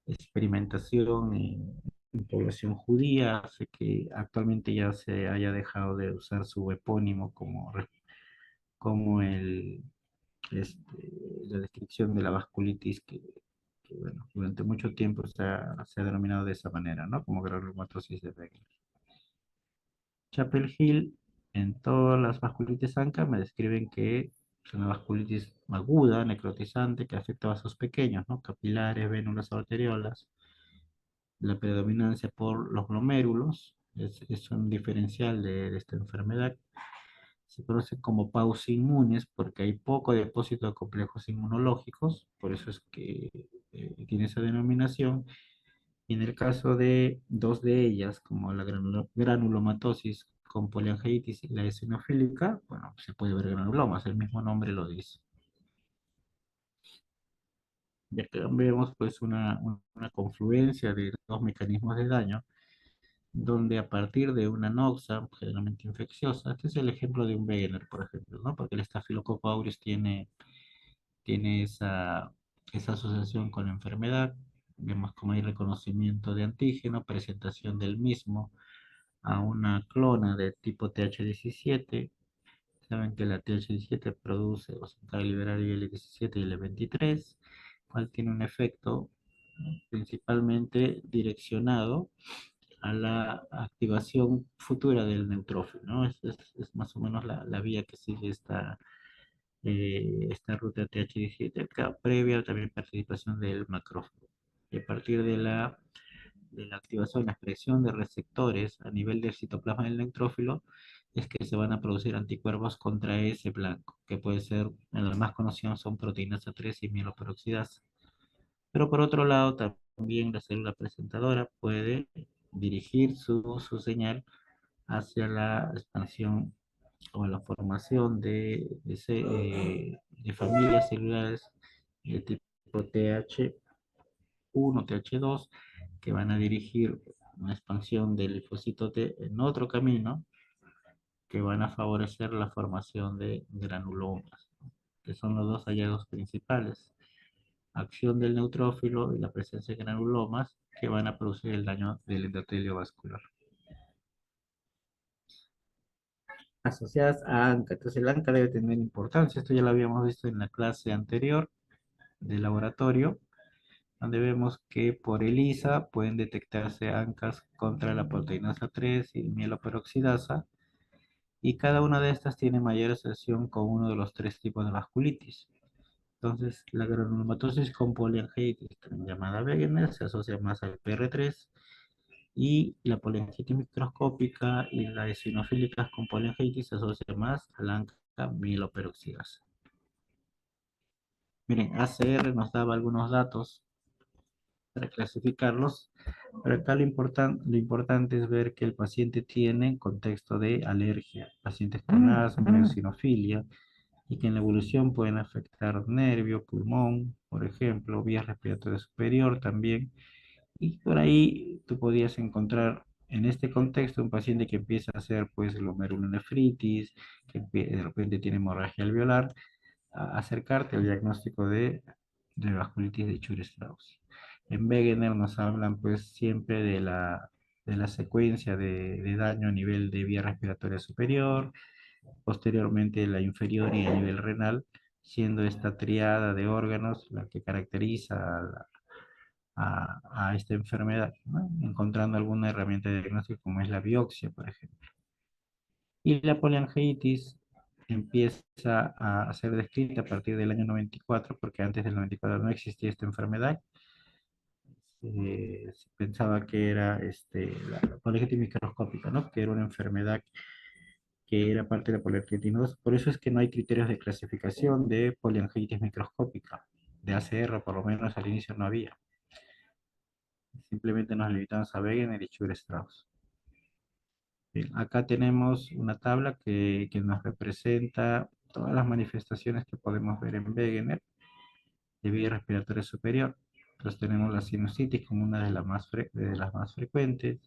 experimentación en población judía, hace que actualmente ya se haya dejado de usar su epónimo como la descripción de la vasculitis que, bueno, durante mucho tiempo se ha denominado de esa manera, ¿no? Como granulomatosis de Wegener. Chapel Hill, en todas las vasculitis ANCA me describen que es una vasculitis aguda, necrotizante, que afecta a vasos pequeños, ¿no? Capilares, vénulas, arteriolas. La predominancia por los glomérulos es un diferencial de esta enfermedad. Se conoce como pausinmunes porque hay poco depósito de complejos inmunológicos, por eso es que tiene esa denominación. Y en el caso de dos de ellas, como la granulomatosis con poliangiitis y la eosinofílica, bueno, se puede ver granulomas, el mismo nombre lo dice. Ya que vemos pues una confluencia de dos mecanismos de daño, donde a partir de una noxa, generalmente infecciosa, este es el ejemplo de un Wegener, por ejemplo, ¿no? Porque el Staphylococcus aureus tiene esa asociación con la enfermedad. Vemos como hay reconocimiento de antígeno, presentación del mismo a una clona de tipo TH17. Saben que la TH17 produce o se encarga de liberar IL-17 y IL-23, cual tiene un efecto, ¿no?, principalmente direccionado a la activación futura del neutrófilo, ¿no? Es más o menos la vía que sigue esta ruta TH17, acá, previa también participación del macrófago. Y a partir de la activación y la expresión de receptores a nivel del citoplasma del neutrófilo, es que se van a producir anticuerpos contra ese blanco, que puede ser, en las más conocidas son proteínas A3 y mieloperoxidasa. Pero por otro lado, también la célula presentadora puede dirigir su señal hacia la expansión o la formación de familias celulares de tipo TH1, TH2, que van a dirigir una expansión del linfocito T en otro camino, que van a favorecer la formación de granulomas, que son los dos hallazgos principales: acción del neutrófilo y la presencia de granulomas que van a producir el daño del endotelio vascular. Asociadas a ANCA. Entonces el ANCA debe tener importancia. Esto ya lo habíamos visto en la clase anterior de laboratorio, donde vemos que por ELISA pueden detectarse ANCAs contra la proteína A3 y mieloperoxidasa, y cada una de estas tiene mayor asociación con uno de los tres tipos de vasculitis. Entonces, la granulomatosis con poliangiitis, también llamada Wegener, se asocia más al PR3, y la poliangiitis microscópica y la eosinofílicas con poliangiitis se asocia más a la ANCA mieloperoxidasa. Miren, ACR nos daba algunos datos para clasificarlos, pero acá lo importante es ver que el paciente tiene contexto de alergia, pacientes con asma, eosinofilia, y que en la evolución pueden afectar nervio, pulmón, por ejemplo, vía respiratoria superior también. Y por ahí tú podías encontrar en este contexto un paciente que empieza a hacer pues glomerulonefritis, que de repente tiene hemorragia alveolar, acercarte al diagnóstico de vasculitis de Church-Strauss. En Wegener nos hablan pues siempre de la secuencia de daño a nivel de vía respiratoria superior, posteriormente la inferior y a nivel renal, siendo esta triada de órganos la que caracteriza a esta enfermedad, ¿no? Encontrando alguna herramienta de diagnóstico como es la biopsia, por ejemplo. Y la poliangiitis empieza a ser descrita a partir del año 94, porque antes del 94 no existía esta enfermedad. Se pensaba que era la poliangiitis microscópica, ¿no? Que era una enfermedad que era parte de la poliartritis. Por eso es que no hay criterios de clasificación de poliangiitis microscópica, de ACR, por lo menos al inicio no había. Simplemente nos limitamos a Wegener y Church-Strauss. Bien, acá tenemos una tabla que nos representa todas las manifestaciones que podemos ver en Wegener de vía respiratoria superior. Entonces tenemos la sinusitis como una de las más frecuentes,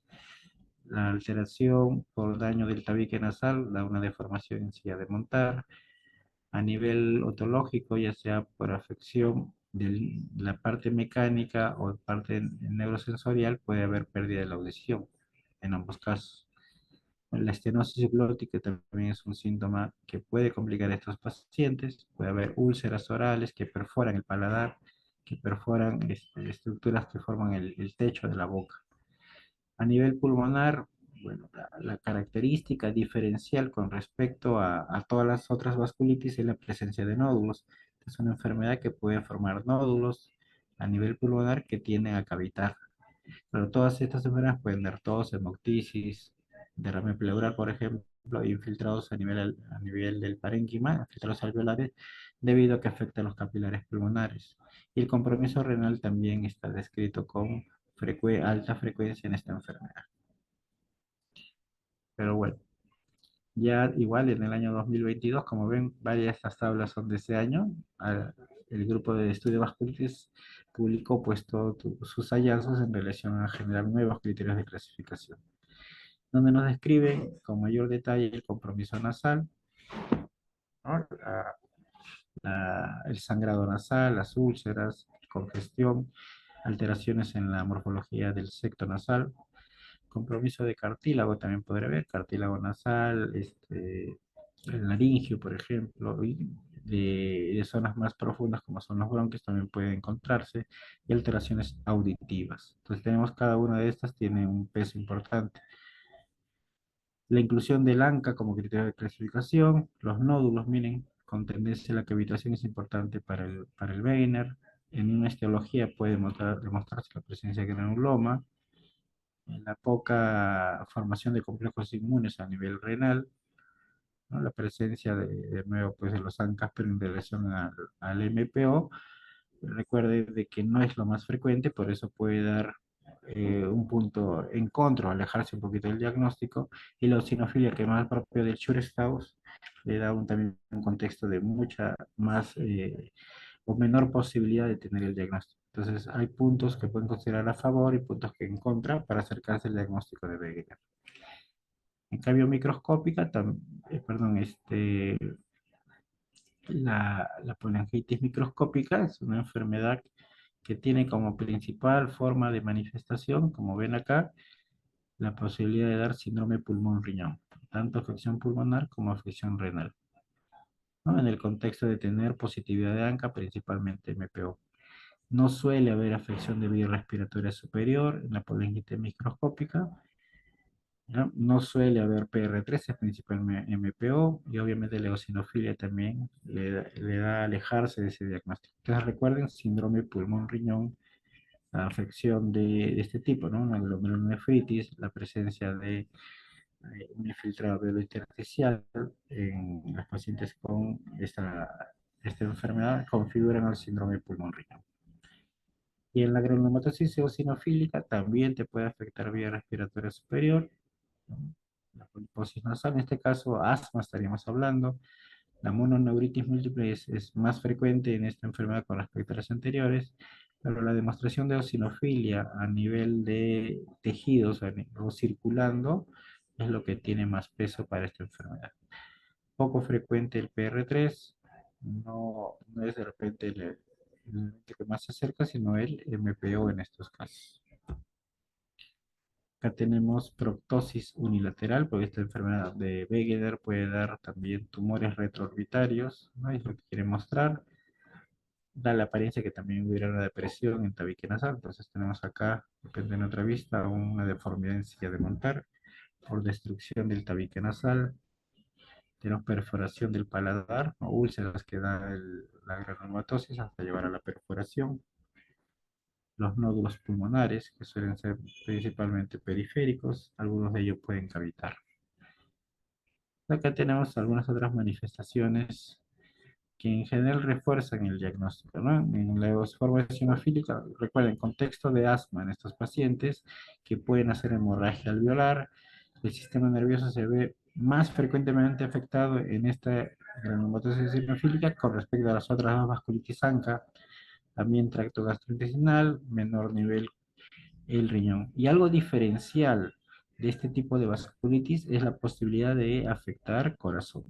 la alteración por daño del tabique nasal, da una deformación en silla de montar. A nivel otológico, ya sea por afección de la parte mecánica o parte neurosensorial, puede haber pérdida de la audición en ambos casos. La estenosis glótica también es un síntoma que puede complicar a estos pacientes. Puede haber úlceras orales que perforan el paladar, que perforan estructuras que forman el techo de la boca. A nivel pulmonar, bueno, la característica diferencial con respecto a todas las otras vasculitis es la presencia de nódulos. Es una enfermedad que puede formar nódulos a nivel pulmonar que tienden a cavitar. Pero todas estas enfermedades pueden dar tos, hemoptisis, derrame pleural, por ejemplo, infiltrados a nivel del parénquima, infiltrados alveolares, debido a que afectan los capilares pulmonares. Y el compromiso renal también está descrito con alta frecuencia en esta enfermedad. Pero bueno, ya igual en el año 2022, como ven, varias de estas tablas son de ese año. El grupo de estudio vasculitis publicó pues todos sus hallazgos en relación a generar nuevos criterios de clasificación, donde nos describen con mayor detalle el compromiso nasal, ¿no? El sangrado nasal, las úlceras, congestión, alteraciones en la morfología del septo nasal, compromiso de cartílago, también podrá haber cartílago nasal, el naringio, por ejemplo, y de zonas más profundas como son los bronquios también puede encontrarse, y alteraciones auditivas. Entonces tenemos cada una de estas tiene un peso importante. La inclusión del ANCA como criterio de clasificación, los nódulos, miren, con tendencia a la cavitación es importante para el Wegener, en una etiología puede demostrarse la presencia de granuloma, en la poca formación de complejos inmunes a nivel renal, ¿no? La presencia de nuevo pues, de los ANCAS, pero en relación al MPO. Recuerde de que no es lo más frecuente, por eso puede dar un punto en contra, alejarse un poquito del diagnóstico, y la eosinofilia, que es más propio del Schurenstaus, le da también un contexto de mucha más o menor posibilidad de tener el diagnóstico. Entonces, hay puntos que pueden considerar a favor y puntos que en contra para acercarse al diagnóstico de Wegener. En cambio, microscópica, perdón, la polingitis microscópica es una enfermedad que tiene como principal forma de manifestación, como ven acá, la posibilidad de dar síndrome pulmón-riñón, tanto afección pulmonar como afección renal, ¿no? En el contexto de tener positividad de ANCA, principalmente MPO. No suele haber afección de vía respiratoria superior en la polingitis microscópica, ¿ya? No suele haber PR3, es principalmente MPO, y obviamente la eosinofilia también le da alejarse de ese diagnóstico. Entonces recuerden, síndrome pulmón-riñón, la afección de este tipo, ¿no? Una glomerulonefritis, la presencia de un infiltrado intersticial en los pacientes con esta enfermedad configuran el síndrome pulmón-riñón. Y en la granulomatosis eosinofílica también te puede afectar vía respiratoria superior, ¿no? La poliposis nasal, en este caso asma estaríamos hablando. La mononeuritis múltiple es más frecuente en esta enfermedad con respecto a las anteriores, pero la demostración de eosinofilia a nivel de tejidos o circulando es lo que tiene más peso para esta enfermedad. Poco frecuente el PR3, no es de repente el que más se acerca, sino el MPO en estos casos. Acá tenemos proptosis unilateral, porque esta enfermedad de Wegener puede dar también tumores retroorbitarios, ¿no? Es lo que quiere mostrar. Da la apariencia que también hubiera una depresión en tabique nasal, entonces tenemos acá, depende de otra vista, una deformidad en silla de montar por destrucción del tabique nasal. Tenemos perforación del paladar, o úlceras que da la granulomatosis hasta llevar a la perforación. Los nódulos pulmonares, que suelen ser principalmente periféricos, algunos de ellos pueden cavitar. Acá tenemos algunas otras manifestaciones que en general refuerzan el diagnóstico, ¿no? En la forma eosinofílica, recuerden, contexto de asma en estos pacientes que pueden hacer hemorragia alveolar, el sistema nervioso se ve más frecuentemente afectado en esta granulomatosis eosinofílica con respecto a las otras dos vasculitis ANCA, también tracto gastrointestinal, menor nivel el riñón. Y algo diferencial de este tipo de vasculitis es la posibilidad de afectar corazón.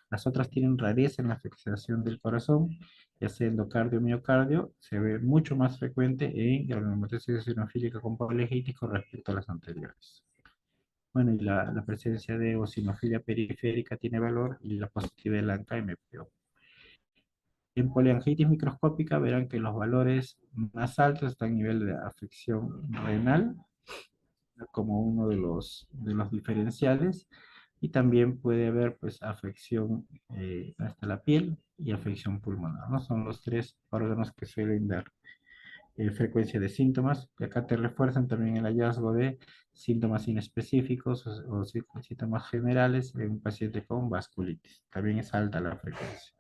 Las otras tienen rareza en la afectación del corazón, ya sea endocardio o miocardio, se ve mucho más frecuente en granulomatosis eosinofílica con poliangitis con respecto a las anteriores. Bueno, y la presencia de eosinofilia periférica tiene valor y la positividad del ANCA-MPO. En poliangitis microscópica verán que los valores más altos están a nivel de afección renal, como uno de los diferenciales, y también puede haber pues afección hasta la piel y afección pulmonar, ¿no? Son los tres órganos que suelen dar frecuencia de síntomas, y acá te refuerzan también el hallazgo de síntomas inespecíficos o síntomas generales en un paciente con vasculitis. También es alta la frecuencia.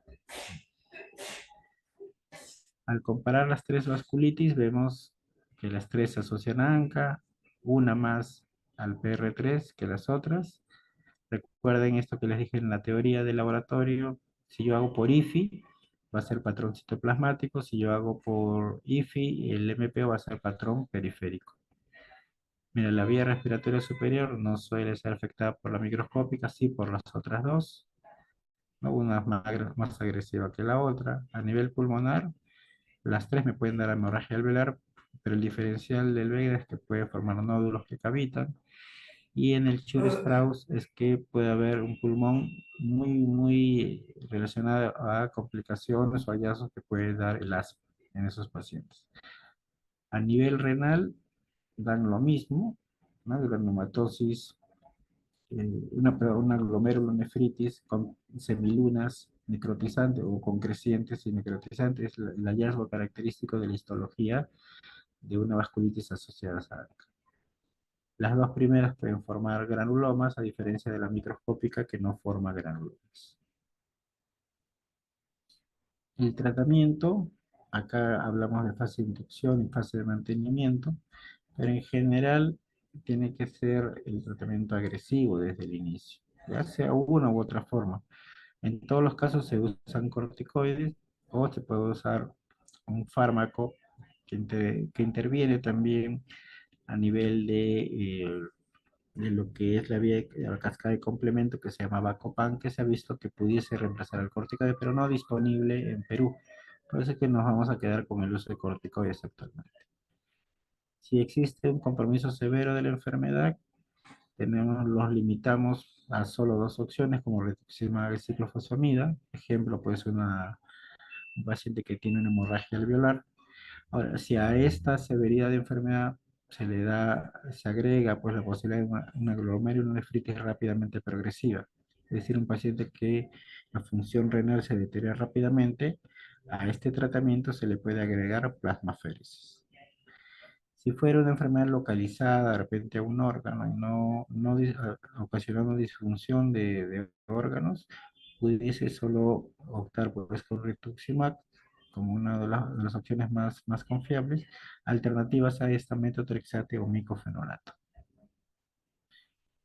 Al comparar las tres vasculitis, vemos que las tres se asocian a ANCA, una más al PR3 que las otras. Recuerden esto que les dije en la teoría del laboratorio. Si yo hago por IFI, va a ser patrón citoplasmático. Si yo hago por IFI, el MPO va a ser patrón periférico. Mira, la vía respiratoria superior no suele ser afectada por la microscópica, sí por las otras dos, ¿no? Una es más agresiva que la otra. A nivel pulmonar, las tres me pueden dar hemorragia alveolar, pero el diferencial del Vega es que puede formar nódulos que cavitan. Y en el Church-Strauss es que puede haber un pulmón muy relacionado a complicaciones o hallazgos que puede dar el asma en esos pacientes. A nivel renal, dan lo mismo, ¿no? Granulomatosis, una glomerulonefritis con semilunas necrotizante o con crecientes y necrotizantes, es el hallazgo característico de la histología de una vasculitis asociada a sádica. Las dos primeras pueden formar granulomas, a diferencia de la microscópica que no forma granulomas. El tratamiento, acá hablamos de fase de inducción y fase de mantenimiento, pero en general tiene que ser el tratamiento agresivo desde el inicio, ya sea una u otra forma. En todos los casos se usan corticoides o se puede usar un fármaco que interviene también a nivel de lo que es la cascada de complemento que se llama Bacopan, que se ha visto que pudiese reemplazar al corticoide, pero no disponible en Perú. Por eso es que nos vamos a quedar con el uso de corticoides actualmente. Si existe un compromiso severo de la enfermedad, los limitamos a solo dos opciones, como rituximab y ciclofosfamida. Ejemplo, pues un paciente que tiene una hemorragia alveolar. Ahora, si a esta severidad de enfermedad se agrega pues la posibilidad de una glomerulonefritis rápidamente progresiva, es decir, un paciente que la función renal se deteriora rápidamente, a este tratamiento se le puede agregar plasmaféresis. Si fuera una enfermedad localizada de repente a un órgano y ocasionando disfunción de órganos, pudiese solo optar por rituximab como una de las opciones más confiables. Alternativas a esta, metotrexate o micofenolato.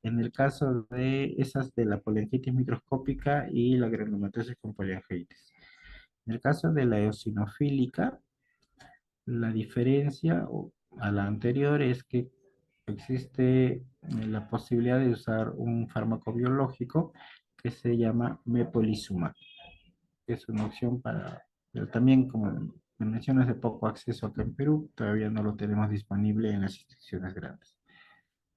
En el caso de esas de la poliangitis microscópica y la granulomatosis con poliangitis. En el caso de la eosinofílica, la diferencia a la anterior es que existe la posibilidad de usar un fármaco biológico que se llama mepolizumab, que es una opción pero también como me mencionas de poco acceso acá en Perú, todavía no lo tenemos disponible en las instituciones grandes.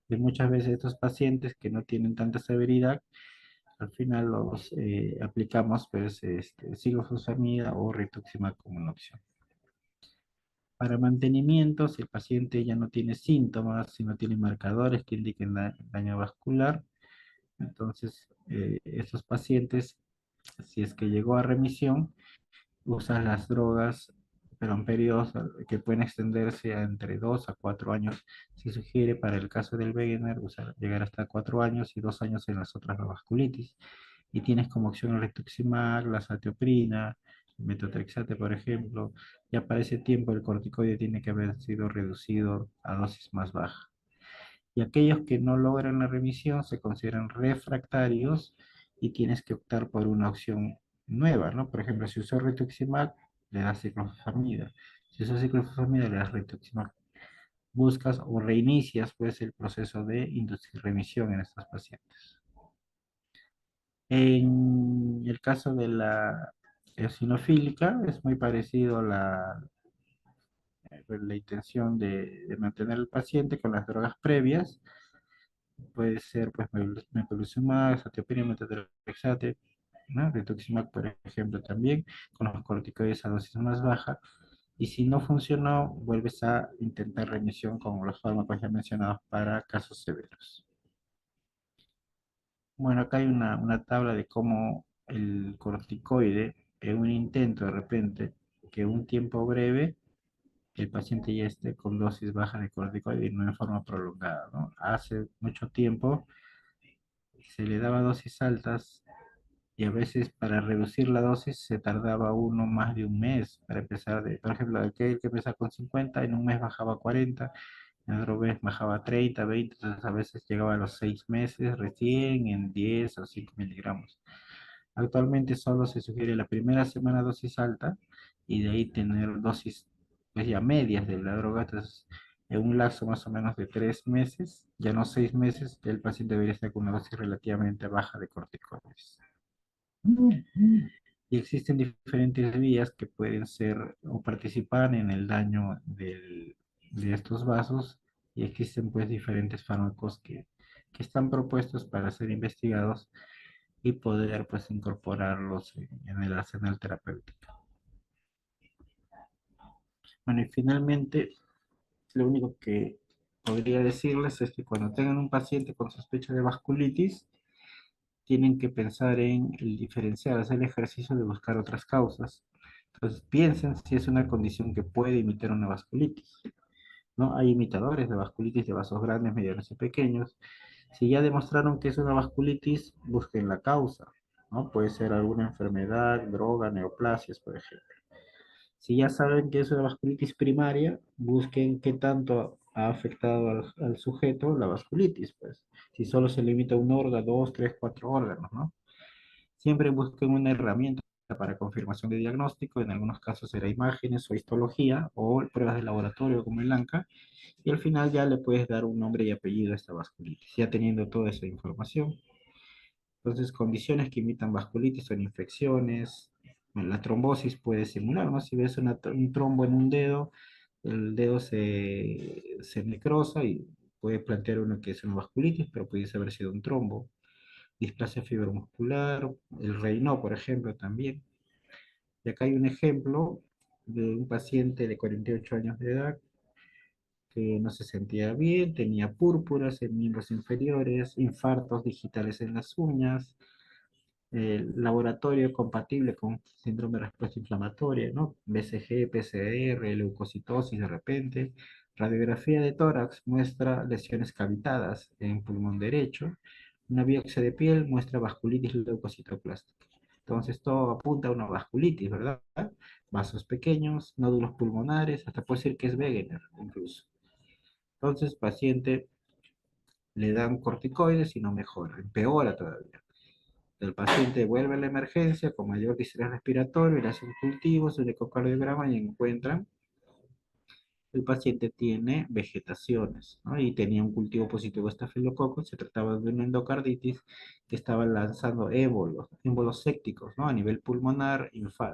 Y muchas veces estos pacientes que no tienen tanta severidad, al final los aplicamos pues, ciclofosfamida o rituximab como una opción. Para mantenimiento, si el paciente ya no tiene síntomas, si no tiene marcadores que indiquen daño vascular, entonces estos pacientes, si es que llegó a remisión, usan las drogas, pero en periodos que pueden extenderse a entre 2 a 4 años. Se sugiere para el caso del Wegener llegar hasta 4 años y 2 años en las otras vasculitis. Y tienes como opción el rituximab, la satioprina, el metotrexate, por ejemplo. Ya para ese tiempo el corticoide tiene que haber sido reducido a dosis más baja. Y aquellos que no logran la remisión se consideran refractarios y tienes que optar por una opción nueva, ¿no? Por ejemplo, si usó rituximab, le das ciclofosfamida. Si usó ciclofosfamida, le das rituximab. Buscas o reinicias pues el proceso de inducir remisión en estos pacientes. En el caso de la eosinofílica es muy parecido a la intención de mantener al paciente con las drogas previas. Puede ser pues mepolizumab, satioprina, metotrexate, ¿no? Rituximab, por ejemplo, también con los corticoides a dosis más baja. Y si no funcionó, vuelves a intentar remisión con los fármacos ya mencionados para casos severos. Bueno, acá hay una tabla de cómo el corticoide, en un intento de repente, que un tiempo breve, el paciente ya esté con dosis baja de corticoide y no en forma prolongada, ¿no? Hace mucho tiempo se le daba dosis altas y a veces para reducir la dosis se tardaba uno más de un mes para empezar por ejemplo, aquel que empezaba con 50, en un mes bajaba a 40, en otro mes bajaba a 30, 20, entonces a veces llegaba a los 6 meses recién en 10 o 5 miligramos. Actualmente solo se sugiere la primera semana dosis alta y de ahí tener dosis pues ya medias de la droga, entonces en un lapso más o menos de 3 meses, ya no 6 meses, el paciente debería estar con una dosis relativamente baja de corticoides. Y existen diferentes vías que pueden ser o participar en el daño de estos vasos y existen pues diferentes fármacos que están propuestos para ser investigados y poder pues incorporarlos en el arsenal terapéutico. Bueno, y finalmente lo único que podría decirles es que cuando tengan un paciente con sospecha de vasculitis, tienen que pensar en el diferencial, hacer el ejercicio de buscar otras causas. Entonces piensen si es una condición que puede imitar una vasculitis, ¿no? Hay imitadores de vasculitis de vasos grandes, medianos y pequeños. Si ya demostraron que es una vasculitis, busquen la causa, ¿no? Puede ser alguna enfermedad, droga, neoplasias, por ejemplo. Si ya saben que es una vasculitis primaria, busquen qué tanto ha afectado al sujeto la vasculitis, pues. Si solo se limita a un órgano, dos, tres, cuatro órganos, ¿no? Siempre busquen una herramienta para confirmación de diagnóstico, en algunos casos será imágenes o histología o pruebas de laboratorio como el ANCA, y al final ya le puedes dar un nombre y apellido a esta vasculitis, ya teniendo toda esa información. Entonces, condiciones que imitan vasculitis son infecciones, bueno, la trombosis puede simular, ¿no? Si ves un trombo en un dedo, el dedo se necrosa y puede plantear uno que es una vasculitis, pero pudiese haber sido un trombo. Displasia fibromuscular, el Raynaud, por ejemplo, también. Y acá hay un ejemplo de un paciente de 48 años de edad que no se sentía bien, tenía púrpuras en miembros inferiores, infartos digitales en las uñas, laboratorio compatible con síndrome de respuesta inflamatoria, ¿no? BCG, PCR, leucocitosis de repente. Radiografía de tórax muestra lesiones cavitadas en pulmón derecho. Una biopsia de piel muestra vasculitis leucocitoplástica. Entonces todo apunta a una vasculitis, ¿verdad? Vasos pequeños, nódulos pulmonares, hasta puede ser que es Wegener incluso. Entonces, paciente le dan corticoides y no mejora, empeora todavía. El paciente vuelve a la emergencia con mayor distrés respiratorio, le hacen cultivos, un ecocardiograma y encuentran que el paciente tiene vegetaciones, ¿no? Y tenía un cultivo positivo de estafilococo, se trataba de una endocarditis que estaba lanzando ébolos sépticos, ¿no? A nivel pulmonar,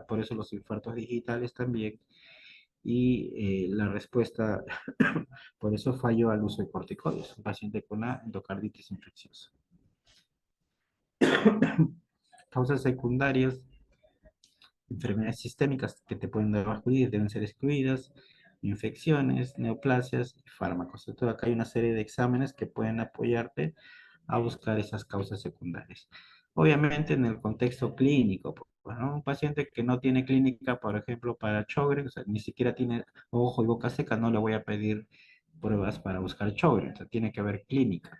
por eso los infartos digitales también, y la respuesta, por eso falló al uso de corticoides, un paciente con una endocarditis infecciosa. Causas secundarias, enfermedades sistémicas que te pueden dar vasculitis deben ser excluidas, infecciones, neoplasias y fármacos. Entonces acá hay una serie de exámenes que pueden apoyarte a buscar esas causas secundarias. Obviamente en el contexto clínico, pues, ¿no? Un paciente que no tiene clínica, por ejemplo, para Sjögren, o sea, ni siquiera tiene ojo y boca seca, no le voy a pedir pruebas para buscar Sjögren, o sea, tiene que haber clínica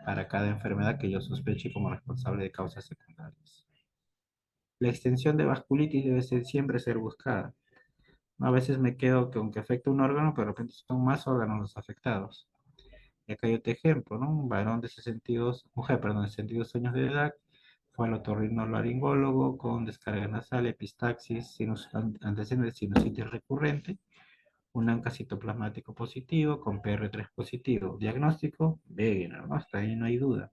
para cada enfermedad que yo sospeche como responsable de causas secundarias. La extensión de vasculitis debe siempre ser buscada. A veces me quedo que aunque afecta un órgano, pero de repente son más órganos los afectados. Y acá hay otro ejemplo, ¿no? Un varón de 62, mujer, perdón, de 62 años de edad, fue al otorrinolaringólogo con descarga nasal, epistaxis, antecedentes de sinusitis recurrente, un ANCA citoplasmático positivo con PR3 positivo. Diagnóstico, Wegener, ¿no? Hasta ahí no hay duda.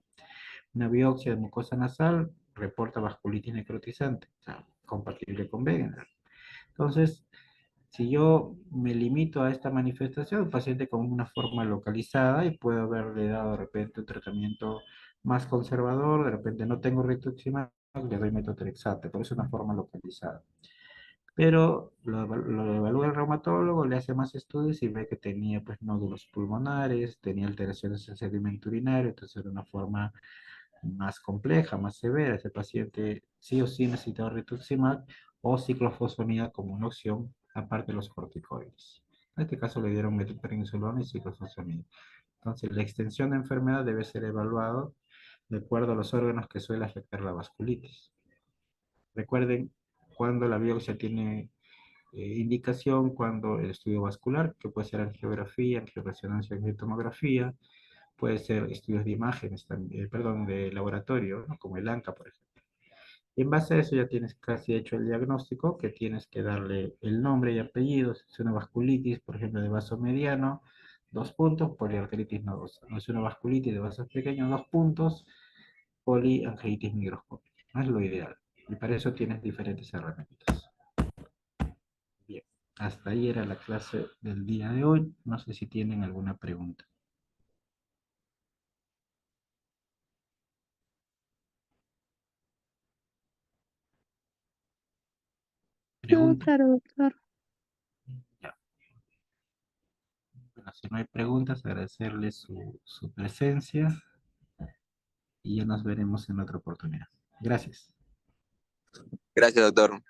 Una biopsia de mucosa nasal reporta vasculitis necrotizante, o sea, compatible con Wegener. Entonces, si yo me limito a esta manifestación, el paciente con una forma localizada y puedo haberle dado de repente un tratamiento más conservador, de repente no tengo rituximab, le doy metotrexate, por eso es una forma localizada. Pero lo evalúa el reumatólogo, le hace más estudios y ve que tenía pues nódulos pulmonares, tenía alteraciones en sedimento urinario, entonces era una forma más compleja, más severa. Ese paciente sí o sí necesitaba rituximab o ciclofosfonida como una opción, aparte de los corticoides. En este caso le dieron metotrexato y ciclofosfonida. Entonces, la extensión de enfermedad debe ser evaluado de acuerdo a los órganos que suele afectar la vasculitis. Recuerden cuando la biopsia tiene indicación, cuando el estudio vascular, que puede ser angiografía, angioresonancia, angiotomografía, puede ser estudios de imágenes, también, perdón, de laboratorio, ¿no? Como el ANCA, por ejemplo. Y en base a eso ya tienes casi hecho el diagnóstico, que tienes que darle el nombre y apellido. Si es una vasculitis, por ejemplo, de vaso mediano, dos puntos, poliarteritis nodosa. No es una vasculitis de vasos pequeños, dos puntos, poliangiitis microscópica. No es lo ideal. Y para eso tienes diferentes herramientas. Bien, hasta ahí era la clase del día de hoy. No sé si tienen alguna pregunta. No, ¿Pregunta? claro, doctor. Ya. Bueno, si no hay preguntas, agradecerles su presencia. y ya nos veremos en otra oportunidad. Gracias. Gracias, doctor.